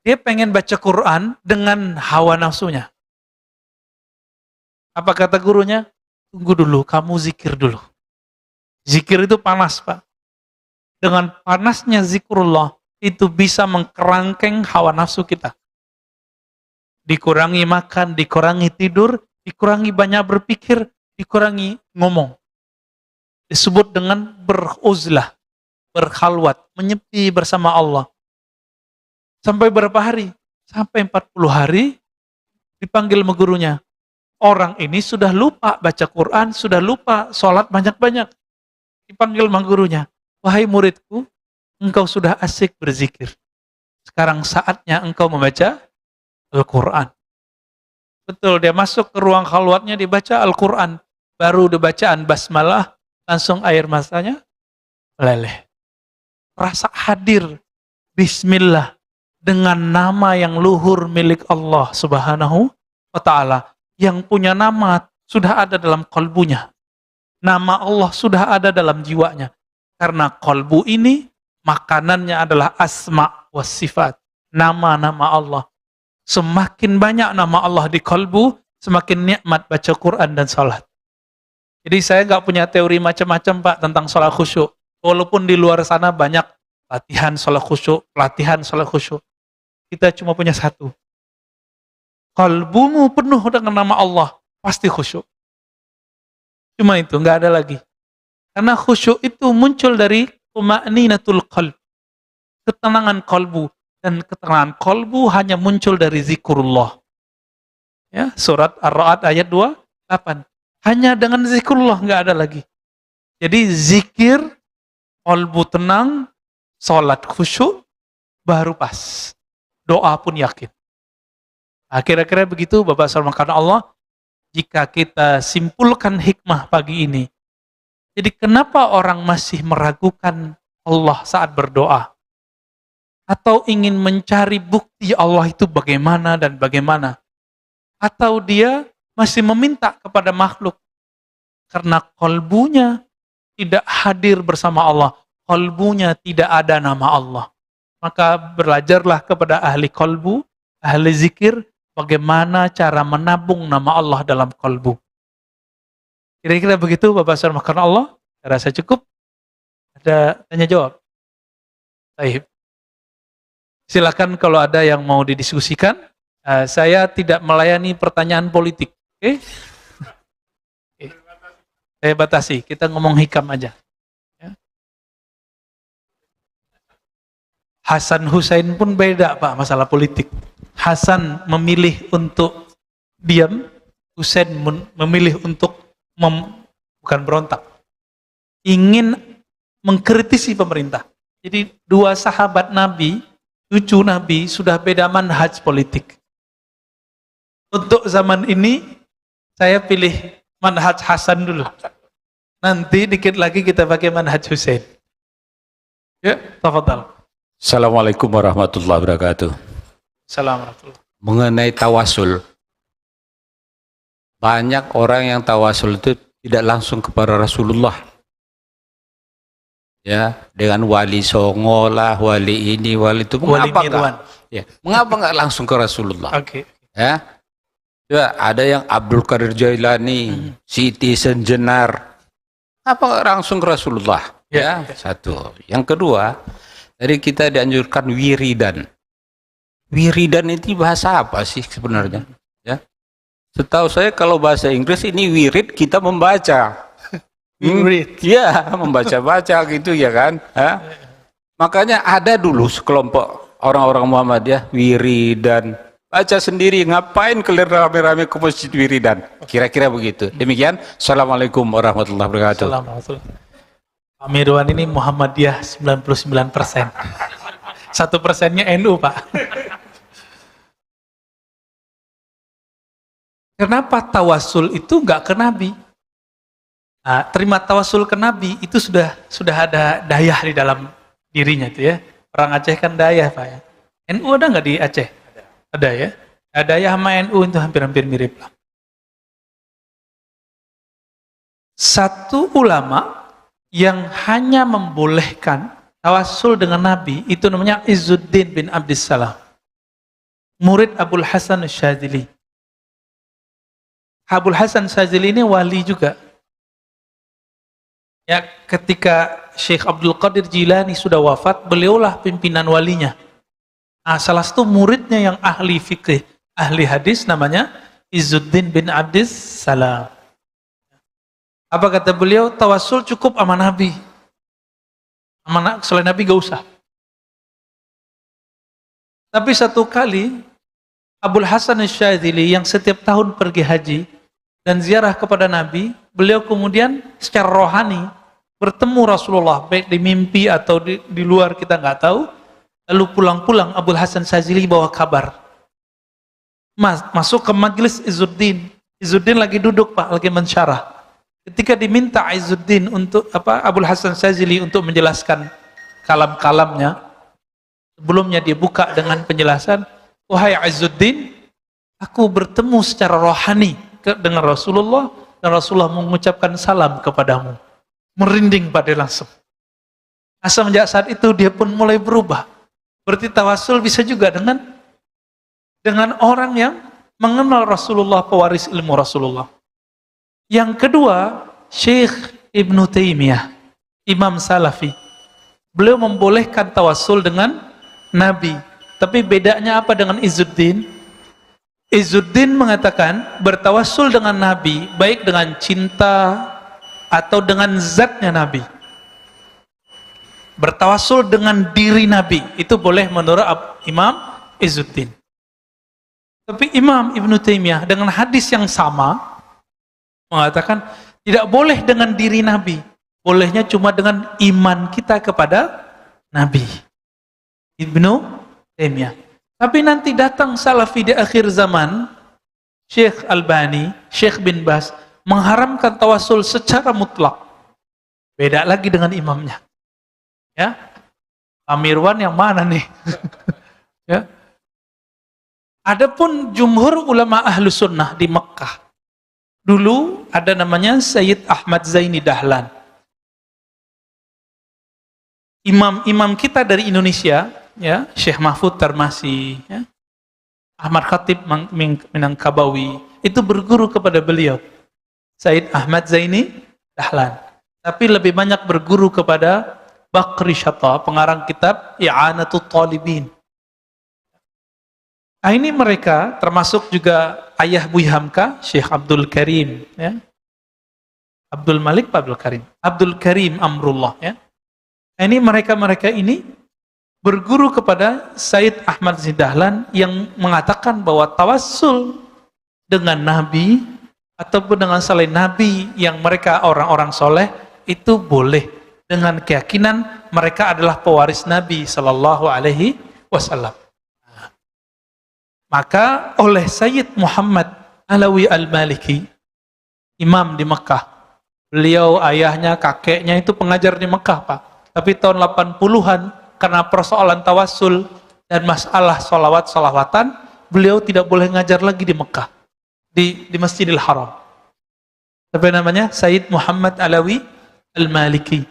Dia pengen baca Quran dengan hawa nafsunya. Apa kata gurunya? Tunggu dulu, kamu zikir dulu. Zikir itu panas, Pak. Dengan panasnya zikrullah, itu bisa mengkerangkeng hawa nafsu kita. Dikurangi makan, dikurangi tidur, dikurangi banyak berpikir, dikurangi ngomong. Disebut dengan beruzlah, berkhalwat, menyepi bersama Allah. Sampai berapa hari? Sampai 40 hari dipanggil sama gurunya. Orang ini sudah lupa baca Quran, sudah lupa sholat banyak-banyak. Dipanggil sama gurunya. Wahai muridku, engkau sudah asik berzikir. Sekarang saatnya engkau membaca Al-Quran. Betul, dia masuk ke ruang khalwatnya, dibaca Al-Quran. Baru dibacaan basmalah, langsung air matanya meleleh. Rasa hadir, bismillah, dengan nama yang luhur milik Allah Subhanahu wa ta'ala. Yang punya nama sudah ada dalam kalbunya. Nama Allah sudah ada dalam jiwanya. Karena kalbu ini makanannya adalah asma wa sifat. Nama-nama Allah. Semakin banyak nama Allah di kalbu, semakin nikmat baca Quran dan salat. Jadi saya nggak punya teori macam-macam Pak tentang salat khusyuk. Walaupun di luar sana banyak latihan salat khusyuk, kita cuma punya satu. Kalbumu penuh dengan nama Allah, pasti khusyuk. Cuma itu, nggak ada lagi. Karena khusyuk itu muncul dari tuma'ninatul qalb, ketenangan kalbu. Dan ketenangan kalbu hanya muncul dari zikrullah. Ya, surat Ar-Ra'd ayat 28. Hanya dengan zikrullah, nggak ada lagi. Jadi zikir, kalbu tenang, salat khusyuk, baru pas. Doa pun yakin. Kira-kira begitu Bapak Saudara karena Allah, jika kita simpulkan hikmah pagi ini. Jadi kenapa orang masih meragukan Allah saat berdoa? Atau ingin mencari bukti Allah itu bagaimana dan bagaimana? Atau dia masih meminta kepada makhluk? Karena kalbunya tidak hadir bersama Allah. Kalbunya tidak ada nama Allah. Maka belajarlah kepada ahli kalbu, ahli zikir, bagaimana cara menabung nama Allah dalam kalbu. Kira-kira begitu Bapak Saudara karena Allah. Saya rasa cukup. Ada tanya jawab. Baik. Silakan kalau ada yang mau didiskusikan. Saya tidak melayani pertanyaan politik. Oke? Okay? Saya batasi. Kita ngomong hikam aja. Ya. Hasan Hussein pun beda Pak masalah politik. Hasan memilih untuk diam, Hussein memilih untuk bukan berontak. Ingin mengkritisi pemerintah. Jadi dua sahabat Nabi, cucu Nabi sudah beda manhaj politik. Untuk zaman ini saya pilih manhaj Hasan dulu. Nanti dikit lagi kita pakai manhaj Hussein. Ya, tafadhal. Assalamualaikum warahmatullahi wabarakatuh. Assalamualaikum. Mengenai tawasul, banyak orang yang tawasul itu tidak langsung kepada Rasulullah. Ya, dengan wali Songo lah, wali ini, wali itu. Mengapa enggak? Ya, mengapa enggak langsung ke Rasulullah? Oke. Ya, ya, ada yang Abdul Qadir Jailani, Siti Senjenar. Apa enggak langsung ke Rasulullah? Ya, satu. Yang kedua, dari kita dianjurkan wiridan. Wiridan itu bahasa apa sih sebenarnya? Ya, setahu saya kalau bahasa Inggris ini wirid kita membaca. Ya, membaca-baca gitu ya kan. Ha? Makanya ada dulu sekelompok orang-orang Muhammadiyah wiridan. Baca sendiri, ngapain kalian rame-rame ke masjid wiridan? Kira-kira begitu. Demikian, Assalamualaikum warahmatullahi wabarakatuh. Assalamualaikum. Pak Mirwan ini Muhammadiyah 99%. 1%-nya NU Pak. Kenapa tawasul itu nggak ke Nabi? Nah, terima tawasul ke Nabi itu sudah ada dayah di dalam dirinya tuh ya. Orang Aceh kan dayah Pak ya. NU ada nggak di Aceh? Ada ya. Dayah sama NU itu hampir-hampir mirip lah. Satu ulama yang hanya membolehkan tawasul dengan Nabi itu namanya Izzuddin bin Abdissalam. Murid Abul Hasan Syadzili. Abul Hasan Syadzili ini wali juga. Ya, ketika Syekh Abdul Qadir Jilani sudah wafat, beliaulah pimpinan walinya. Nah, salah satu muridnya yang ahli fikih, ahli hadis namanya Izzuddin bin Abdis Salam. Apa kata beliau? Tawasul cukup sama Nabi. Selain Nabi gak usah. Tapi satu kali Abul Hasan Syadzili yang setiap tahun pergi haji dan ziarah kepada Nabi, beliau kemudian secara rohani bertemu Rasulullah, baik di mimpi atau di luar kita nggak tahu. Lalu pulang-pulang Abul Hasan Syadzili bawa kabar. Masuk ke majelis Izzuddin. Izzuddin lagi duduk Pak, lagi mensyarah. Ketika diminta Izzuddin untuk Abul Hasan Syadzili untuk menjelaskan kalam-kalamnya, sebelumnya dia buka dengan penjelasan, wahai Izzuddin, aku bertemu secara rohani dengan Rasulullah dan Rasulullah mengucapkan salam kepadamu. Merinding pada langsung. Semenjak saat itu dia pun mulai berubah. Berarti tawasul bisa juga dengan orang yang mengenal Rasulullah, pewaris ilmu Rasulullah. Yang kedua, Syekh Ibnu Taimiyah, Imam Salafi. Beliau membolehkan tawasul dengan Nabi. Tapi bedanya apa dengan Izzuddin? Izzuddin mengatakan bertawasul dengan Nabi baik dengan cinta atau dengan zatnya Nabi. Bertawasul dengan diri Nabi itu boleh menurut Imam Izzuddin. Tapi Imam Ibnu Taimiyah dengan hadis yang sama mengatakan tidak boleh dengan diri Nabi, bolehnya cuma dengan iman kita kepada Nabi. Ibnu Taimiyah. Tapi nanti datang Salafi di akhir zaman, Syekh Albani, Syekh bin Bas mengharamkan tawasul secara mutlak. Beda lagi dengan imamnya. Ya, Pak Mirwan yang mana nih? Ya. Adapun jumhur ulama ahlu sunnah di Mekah, dulu ada namanya Sayyid Ahmad Zaini Dahlan. Imam-imam kita dari Indonesia, ya, Syekh Mahfud Tarmasi, ya, Ahmad Khatib Minangkabawi itu berguru kepada beliau. Said Ahmad Zaini Dahlan. Tapi lebih banyak berguru kepada Bakri Syata, pengarang kitab I'anatul Talibin. Nah, ini mereka termasuk juga ayah Buya Hamka, Syekh Abdul Karim, ya. Abdul Malik, Abdul Karim. Abdul Karim Amrullah, ya. Nah, ini mereka ini berguru kepada Said Ahmad Zaini Dahlan yang mengatakan bahwa tawassul dengan Nabi ataupun dengan selain Nabi yang mereka orang-orang soleh itu boleh dengan keyakinan mereka adalah pewaris Nabi Sallallahu Alaihi Wasallam. Maka oleh Sayyid Muhammad Alawi Al-Maliki, imam di Mekah, beliau ayahnya, kakeknya itu pengajar di Mekah, Pak. Tapi tahun 80-an karena persoalan tawassul dan masalah solawat-solawatan, beliau tidak boleh ngajar lagi di Mekah, di Masjidil Haram. Apa namanya? Sayyid Muhammad Alawi Al-Maliki.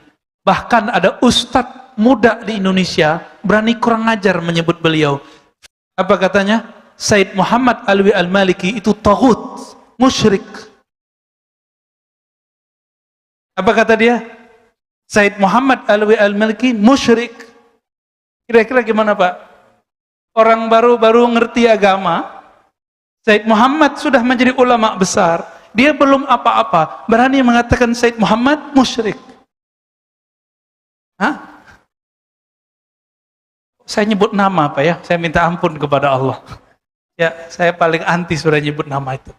Bahkan ada ustadz muda di Indonesia berani kurang ajar menyebut beliau. Apa katanya? Sayyid Muhammad Alawi Al-Maliki itu taghut, musyrik. Apa kata dia? Sayyid Muhammad Alawi Al-Maliki musyrik. Kira-kira gimana, Pak? Orang baru ngerti agama, Sayyid Muhammad sudah menjadi ulama besar, dia belum apa-apa, berani mengatakan Sayyid Muhammad musyrik. Hah? Saya nyebut nama, Pak, ya? Saya minta ampun kepada Allah. Ya, saya paling anti sudah nyebut nama itu.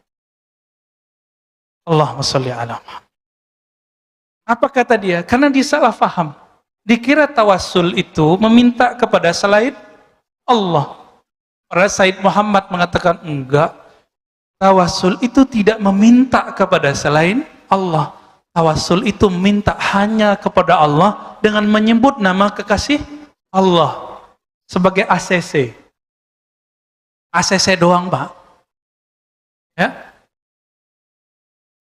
Allahumma sholli ala Muhammad. Apa kata dia? Karena dia salah faham. Dikira tawassul itu meminta kepada selain Allah. Karena Said Muhammad mengatakan enggak. Tawassul itu tidak meminta kepada selain Allah. Tawassul itu minta hanya kepada Allah dengan menyebut nama kekasih Allah sebagai ACC. ACC doang, Pak. Ya?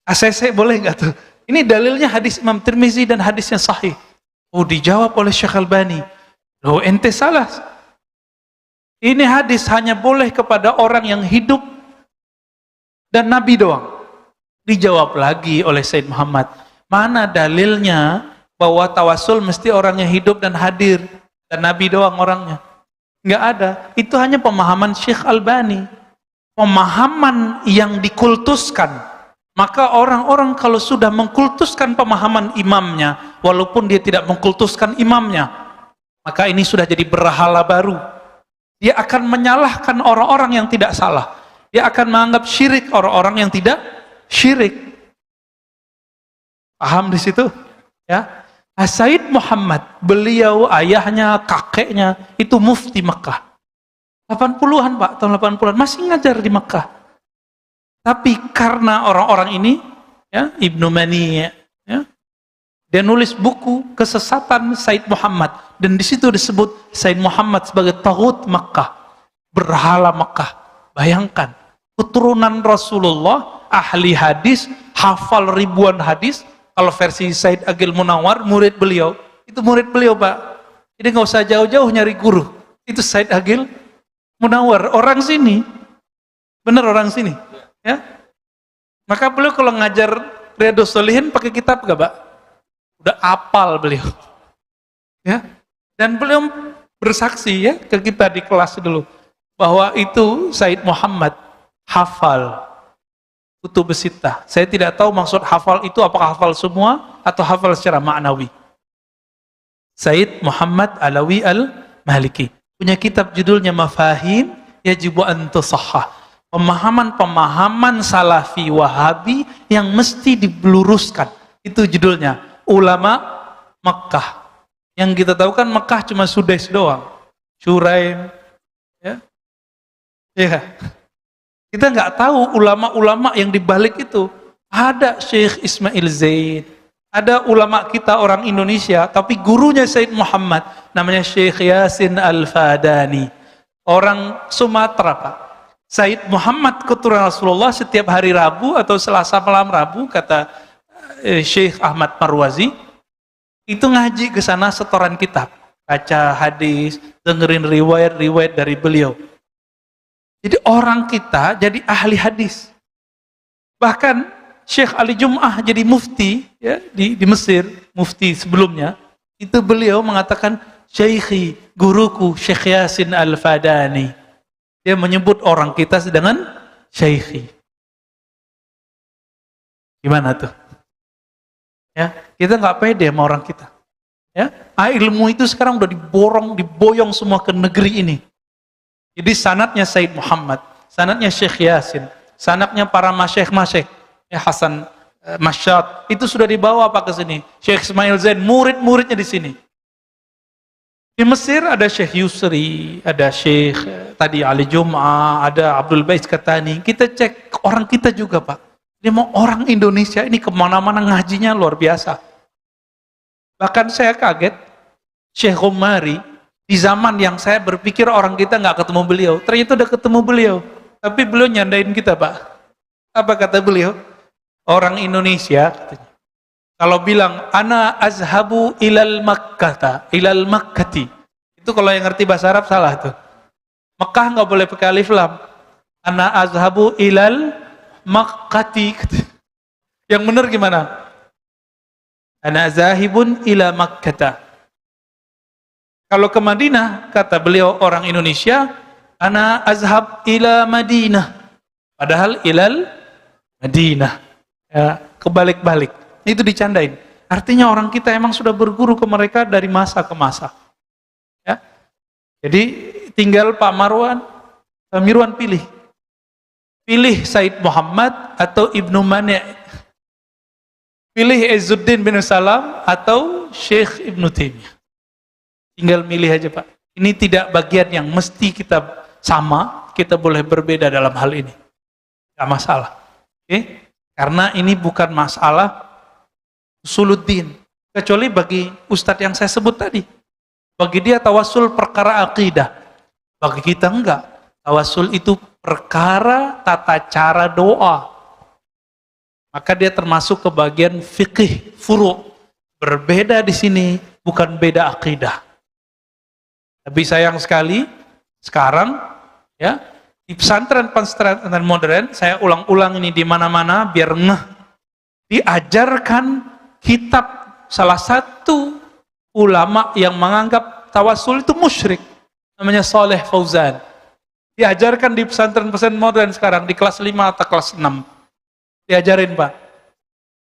ACC boleh nggak tuh? Ini dalilnya hadis Imam Tirmizi dan hadisnya sahih. Oh, dijawab oleh Syekh Albani. Loh, ente salah. Ini hadis hanya boleh kepada orang yang hidup dan Nabi doang. Dijawab lagi oleh Said Muhammad. Mana dalilnya bahwa tawasul mesti orangnya hidup dan hadir dan Nabi doang orangnya? Nggak ada. Itu hanya pemahaman Syekh Albani. Pemahaman yang dikultuskan. Maka orang-orang kalau sudah mengkultuskan pemahaman imamnya, walaupun dia tidak mengkultuskan imamnya, maka ini sudah jadi berhala baru. Dia akan menyalahkan orang-orang yang tidak salah. Dia akan menganggap syirik orang-orang yang tidak syirik. Paham di situ? Ya. Said Muhammad, beliau, ayahnya, kakeknya, itu mufti Mekah. 80-an, Pak, tahun 80-an, masih ngajar di Mekah. Tapi karena orang-orang ini, ya, Ibnu Mani, ya, dia nulis buku kesesatan Said Muhammad, dan di situ disebut Said Muhammad sebagai taghut Mekah, berhala Mekah. Bayangkan, keturunan Rasulullah, ahli hadis, hafal ribuan hadis. Kalau versi Said Agil Munawar, murid beliau, itu murid beliau, Pak. Jadi nggak usah jauh-jauh nyari guru. Itu Said Agil Munawar, orang sini, bener orang sini, ya. Maka beliau kalau ngajar Riyadhus Shalihin pakai kitab nggak, Pak? Udah apal beliau, ya. Dan beliau bersaksi, ya, ke kita di kelas dulu bahwa itu Said Muhammad hafal Kutubus Sittah. Saya tidak tahu maksud hafal itu apakah hafal semua atau hafal secara maknawi. Said Muhammad Alawi Al-Maliki punya kitab judulnya Mafahim Yajibu an Tusahhah. Pemahaman-pemahaman Salafi Wahabi yang mesti diluruskan. Itu judulnya. Ulama Mekah. Yang kita tahu kan Mekah cuma Sudais doang. Syuraim, ya. Ya. Kita nggak tahu ulama-ulama yang dibalik itu. Ada Syekh Ismail Zaid, ada ulama kita orang Indonesia, tapi gurunya Said Muhammad, namanya Syekh Yasin Al-Fadani, orang Sumatera, Pak. Said Muhammad keturunan Rasulullah setiap hari Rabu atau Selasa malam Rabu, kata Syekh Ahmad Marwazi, itu ngaji ke sana setoran kitab, baca hadis, dengerin riwayat-riwayat dari beliau. Jadi orang kita jadi ahli hadis. Bahkan Syekh Ali Jum'ah jadi mufti ya, di Mesir, mufti sebelumnya, itu beliau mengatakan, Syekhi, guruku Syekh Yasin Al-Fadani. Dia menyebut orang kita dengan Syekhi. Gimana tuh? Ya, kita nggak pede sama orang kita. Ya, ilmu itu sekarang udah diboyong semua ke negeri ini. Jadi sanadnya Said Muhammad, sanadnya Syekh Yasin, sanadnya para masyekh-masyekh, ya Hasan Masyad, itu sudah dibawa ke sini. Syekh Ismail Zain, murid-muridnya di sini. Di Mesir ada Syekh Yusri, ada Syekh tadi Ali Jum'ah, ada Abdul Bais Katani. Kita cek orang kita juga, Pak. Dia mau orang Indonesia ini kemana-mana ngajinya luar biasa. Bahkan saya kaget, Syekh Omari, di zaman yang saya berpikir orang kita nggak ketemu beliau, ternyata udah ketemu beliau. Tapi beliau nyandain kita, Pak. Apa kata beliau? Orang Indonesia, katanya, kalau bilang, ana azhabu ilal makkati. Itu kalau yang ngerti bahasa Arab salah tuh. Mekah nggak boleh pakai alif lam. Ana azhabu ilal makkati. Yang benar gimana? Ana zahibun ila makkata. Kalau ke Madinah, kata beliau orang Indonesia, ana azhab ila Madinah. Padahal ilal Madinah. Ya, kebalik-balik. Itu dicandain. Artinya orang kita emang sudah berguru ke mereka dari masa ke masa. Ya. Jadi tinggal Pak Mirwan pilih. Pilih Said Muhammad atau Ibnu Mani'. Pilih Izzuddin bin Salam atau Syekh Ibnu Taimiyah. Tinggal milih aja, Pak. Ini tidak bagian yang mesti kita sama, kita boleh berbeda dalam hal ini. Gak masalah. Oke? Karena ini bukan masalah usuluddin. Kecuali bagi ustadz yang saya sebut tadi. Bagi dia tawassul perkara akidah. Bagi kita enggak. Tawassul itu perkara tata cara doa. Maka dia termasuk ke bagian fikih, furu'. Berbeda di sini, bukan beda akidah. Tapi sayang sekali, sekarang ya di pesantren modern, saya ulang-ulang ini di mana-mana biar ngeh, diajarkan kitab salah satu ulama yang menganggap tawassul itu musyrik, namanya Saleh Fauzan. Diajarkan di pesantren-pesantren modern sekarang di kelas 5 atau kelas 6. Diajarin, Pak.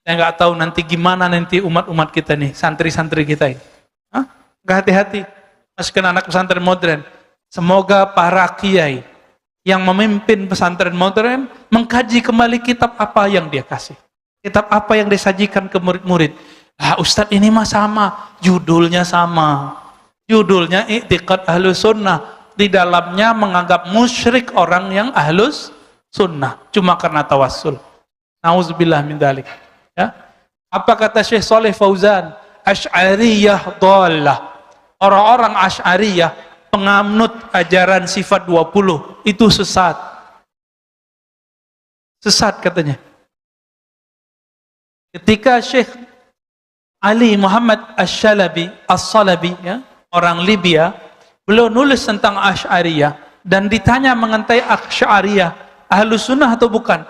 Saya nggak tahu nanti gimana nanti umat-umat kita nih, santri-santri kita ini. Hah? Nggak hati-hati. Masukin anak pesantren modern. Semoga para kiai yang memimpin pesantren modern mengkaji kembali kitab apa yang dia kasih. Kitab apa yang disajikan ke murid-murid. Ustadz ini mah sama. Judulnya sama. Judulnya I'tiqad Ahlus Sunnah. Di dalamnya menganggap musyrik orang yang Ahlus Sunnah. Cuma karena tawassul. Nauzubillah min dzalik. Ya. Apa kata Syekh Saleh Fauzan? Asy'ariyah dhallah. Orang-orang Asy'ariyah, penganut ajaran sifat 20, itu sesat. Sesat katanya. Ketika Syekh Ali Muhammad As-Salabi, ya, orang Libya, beliau nulis tentang Asy'ariyah dan ditanya mengenai Asy'ariyah, Ahlus Sunnah atau bukan?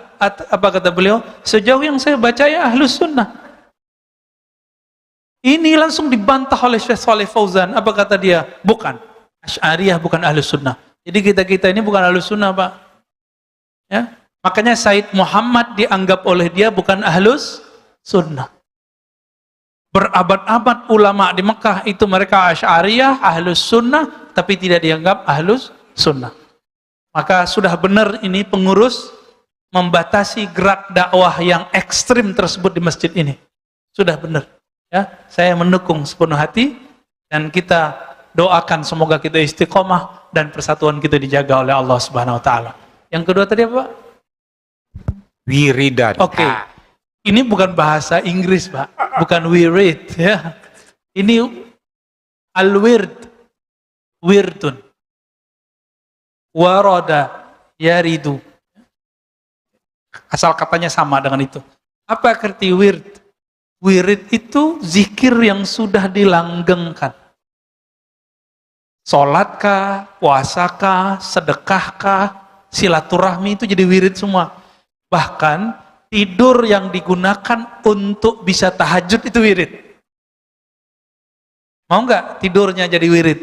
Apa kata beliau? Sejauh yang saya baca ya Ahlus Sunnah. Ini langsung dibantah oleh Syekh Saleh Fauzan. Apa kata dia? Bukan. Asy'ariyah bukan Ahlus Sunnah. Jadi kita ini bukan Ahlus Sunnah, Pak. Ya? Makanya Said Muhammad dianggap oleh dia bukan Ahlus Sunnah. Berabad-abad ulama di Mekah itu mereka Asy'ariyah, Ahlus Sunnah, tapi tidak dianggap Ahlus Sunnah. Maka sudah benar ini pengurus membatasi gerak dakwah yang ekstrim tersebut di masjid ini. Sudah benar. Ya, saya mendukung sepenuh hati dan kita doakan semoga kita istiqomah dan persatuan kita dijaga oleh Allah Subhanahu wa taala. Yang kedua tadi apa, Pak? Wiridan. Oke. Ini bukan bahasa Inggris, Pak. Bukan wirid, ya. Ini al-wird. Wirdun. Warada yaridu. Asal katanya sama dengan itu. Apa arti wird? Wirid itu zikir yang sudah dilanggengkan. Sholatkah, puasakah, sedekahkah, silaturahmi itu jadi wirid semua. Bahkan tidur yang digunakan untuk bisa tahajud itu wirid. Mau nggak tidurnya jadi wirid?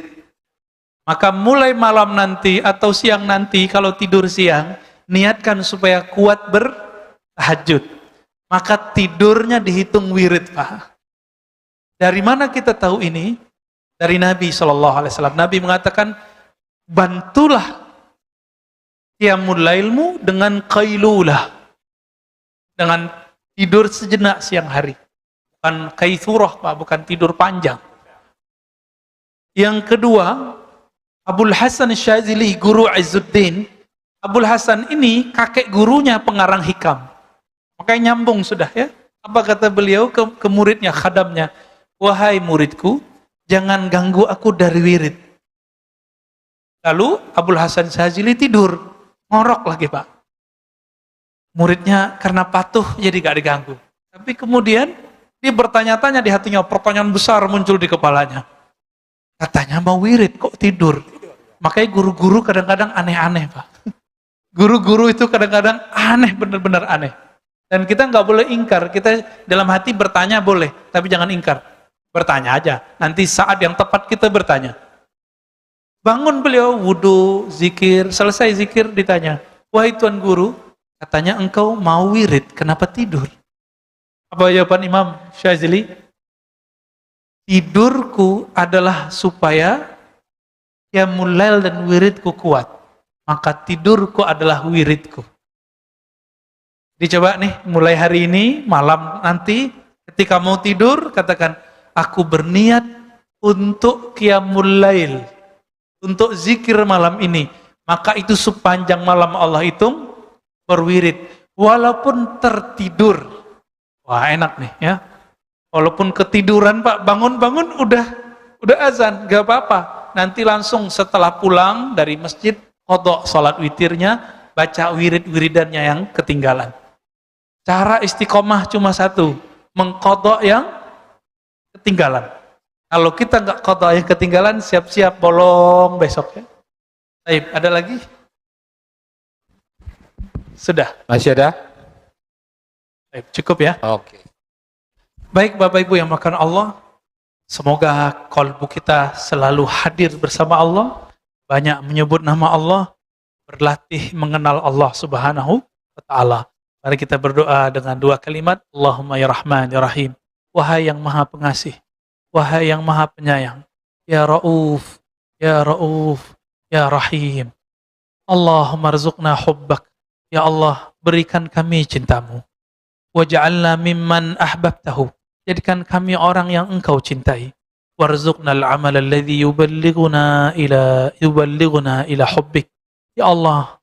Maka mulai malam nanti atau siang nanti kalau tidur siang, niatkan supaya kuat bertahajud. Maka tidurnya dihitung wirid, Pak. Dari mana kita tahu ini? Dari Nabi SAW. Nabi mengatakan, bantulah qiyamul lailmu dengan qailulah. Dengan tidur sejenak siang hari. Bukan qaithurah, Pak, bukan tidur panjang. Yang kedua, Abul Hasan Syazili, guru Izzuddin. Abul Hasan ini kakek gurunya pengarang hikam. Makanya nyambung sudah ya. Apa kata beliau ke muridnya, khadamnya? Wahai muridku, jangan ganggu aku dari wirid. Lalu Abul Hasan Syazili tidur. Ngorok lagi, Pak. Muridnya karena patuh jadi gak diganggu. Tapi kemudian dia bertanya-tanya di hatinya, pertanyaan besar muncul di kepalanya. Katanya mau wirid, kok tidur? Makanya guru-guru kadang-kadang aneh-aneh, Pak. Guru-guru itu kadang-kadang aneh, benar-benar aneh. Dan kita nggak boleh ingkar. Kita dalam hati bertanya boleh, tapi jangan ingkar. Bertanya aja. Nanti saat yang tepat kita bertanya. Bangun beliau, wudu, zikir, selesai zikir ditanya, wahai Tuan Guru, katanya engkau mau wirid, kenapa tidur? Apa jawaban Imam Syazili? Tidurku adalah supaya qiyamul lail dan wiridku kuat. Maka tidurku adalah wiridku. Dicoba nih, mulai hari ini, malam nanti, ketika mau tidur, katakan, aku berniat untuk qiyamul lail, untuk zikir malam ini. Maka itu sepanjang malam Allah hitung berwirid. Walaupun tertidur. Wah enak nih ya. Walaupun ketiduran Pak, bangun-bangun udah azan, gak apa-apa. Nanti langsung setelah pulang dari masjid, qadha salat witirnya, baca wirid-wiridannya yang ketinggalan. Cara istiqomah cuma satu, mengqadha yang ketinggalan. Kalau kita nggak qadha yang ketinggalan, siap-siap bolong besok ya. Baik, ada lagi? Sudah. Masih ada? Baik, cukup ya. Oke. Baik Bapak Ibu yang makan Allah, semoga kalbu kita selalu hadir bersama Allah, banyak menyebut nama Allah, berlatih mengenal Allah Subhanahu wa Ta'ala. Mari kita berdoa dengan dua kalimat, Allahumma ya Rahman ya Rahim. Wahai yang Maha Pengasih, wahai yang Maha Penyayang, ya Rauf, ya Rauf, ya Rahim. Allahumma rzuqna hubbak, ya Allah berikan kami cintamu. Waj'alna mimman ahbabtahu, jadikan kami orang yang engkau cintai. Warzuqnal amal alladhi yuballighuna ila hubbik. Ya Allah,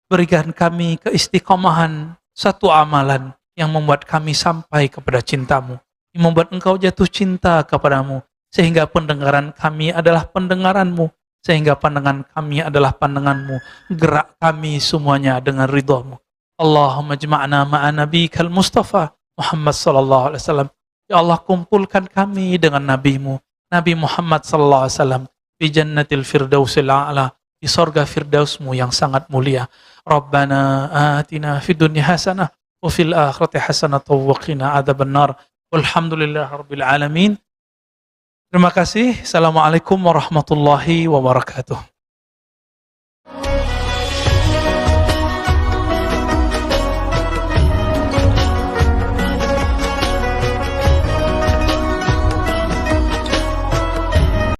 berikan kami keistiqomahan satu amalan yang membuat kami sampai kepada cintamu, yang membuat engkau jatuh cinta kepadamu, sehingga pendengaran kami adalah pendengaranmu, sehingga pandangan kami adalah pandanganmu, gerak kami semuanya dengan ridhamu. Allahumma jma'na ma'a nabiyikal Mustafa Muhammad sallallahu alaihi wasallam. Ya Allah, kumpulkan kami dengan nabimu Nabi Muhammad sallallahu alaihi wasallam di jannatil firdausil a'la, di surga firdausmu yang sangat mulia. Rabbana atina fid dunya hasanah wa fil akhirati hasanah wa qina adzabannar. Walhamdulillahirabbil alamin. Terima kasih. Assalamualaikum warahmatullahi wabarakatuh.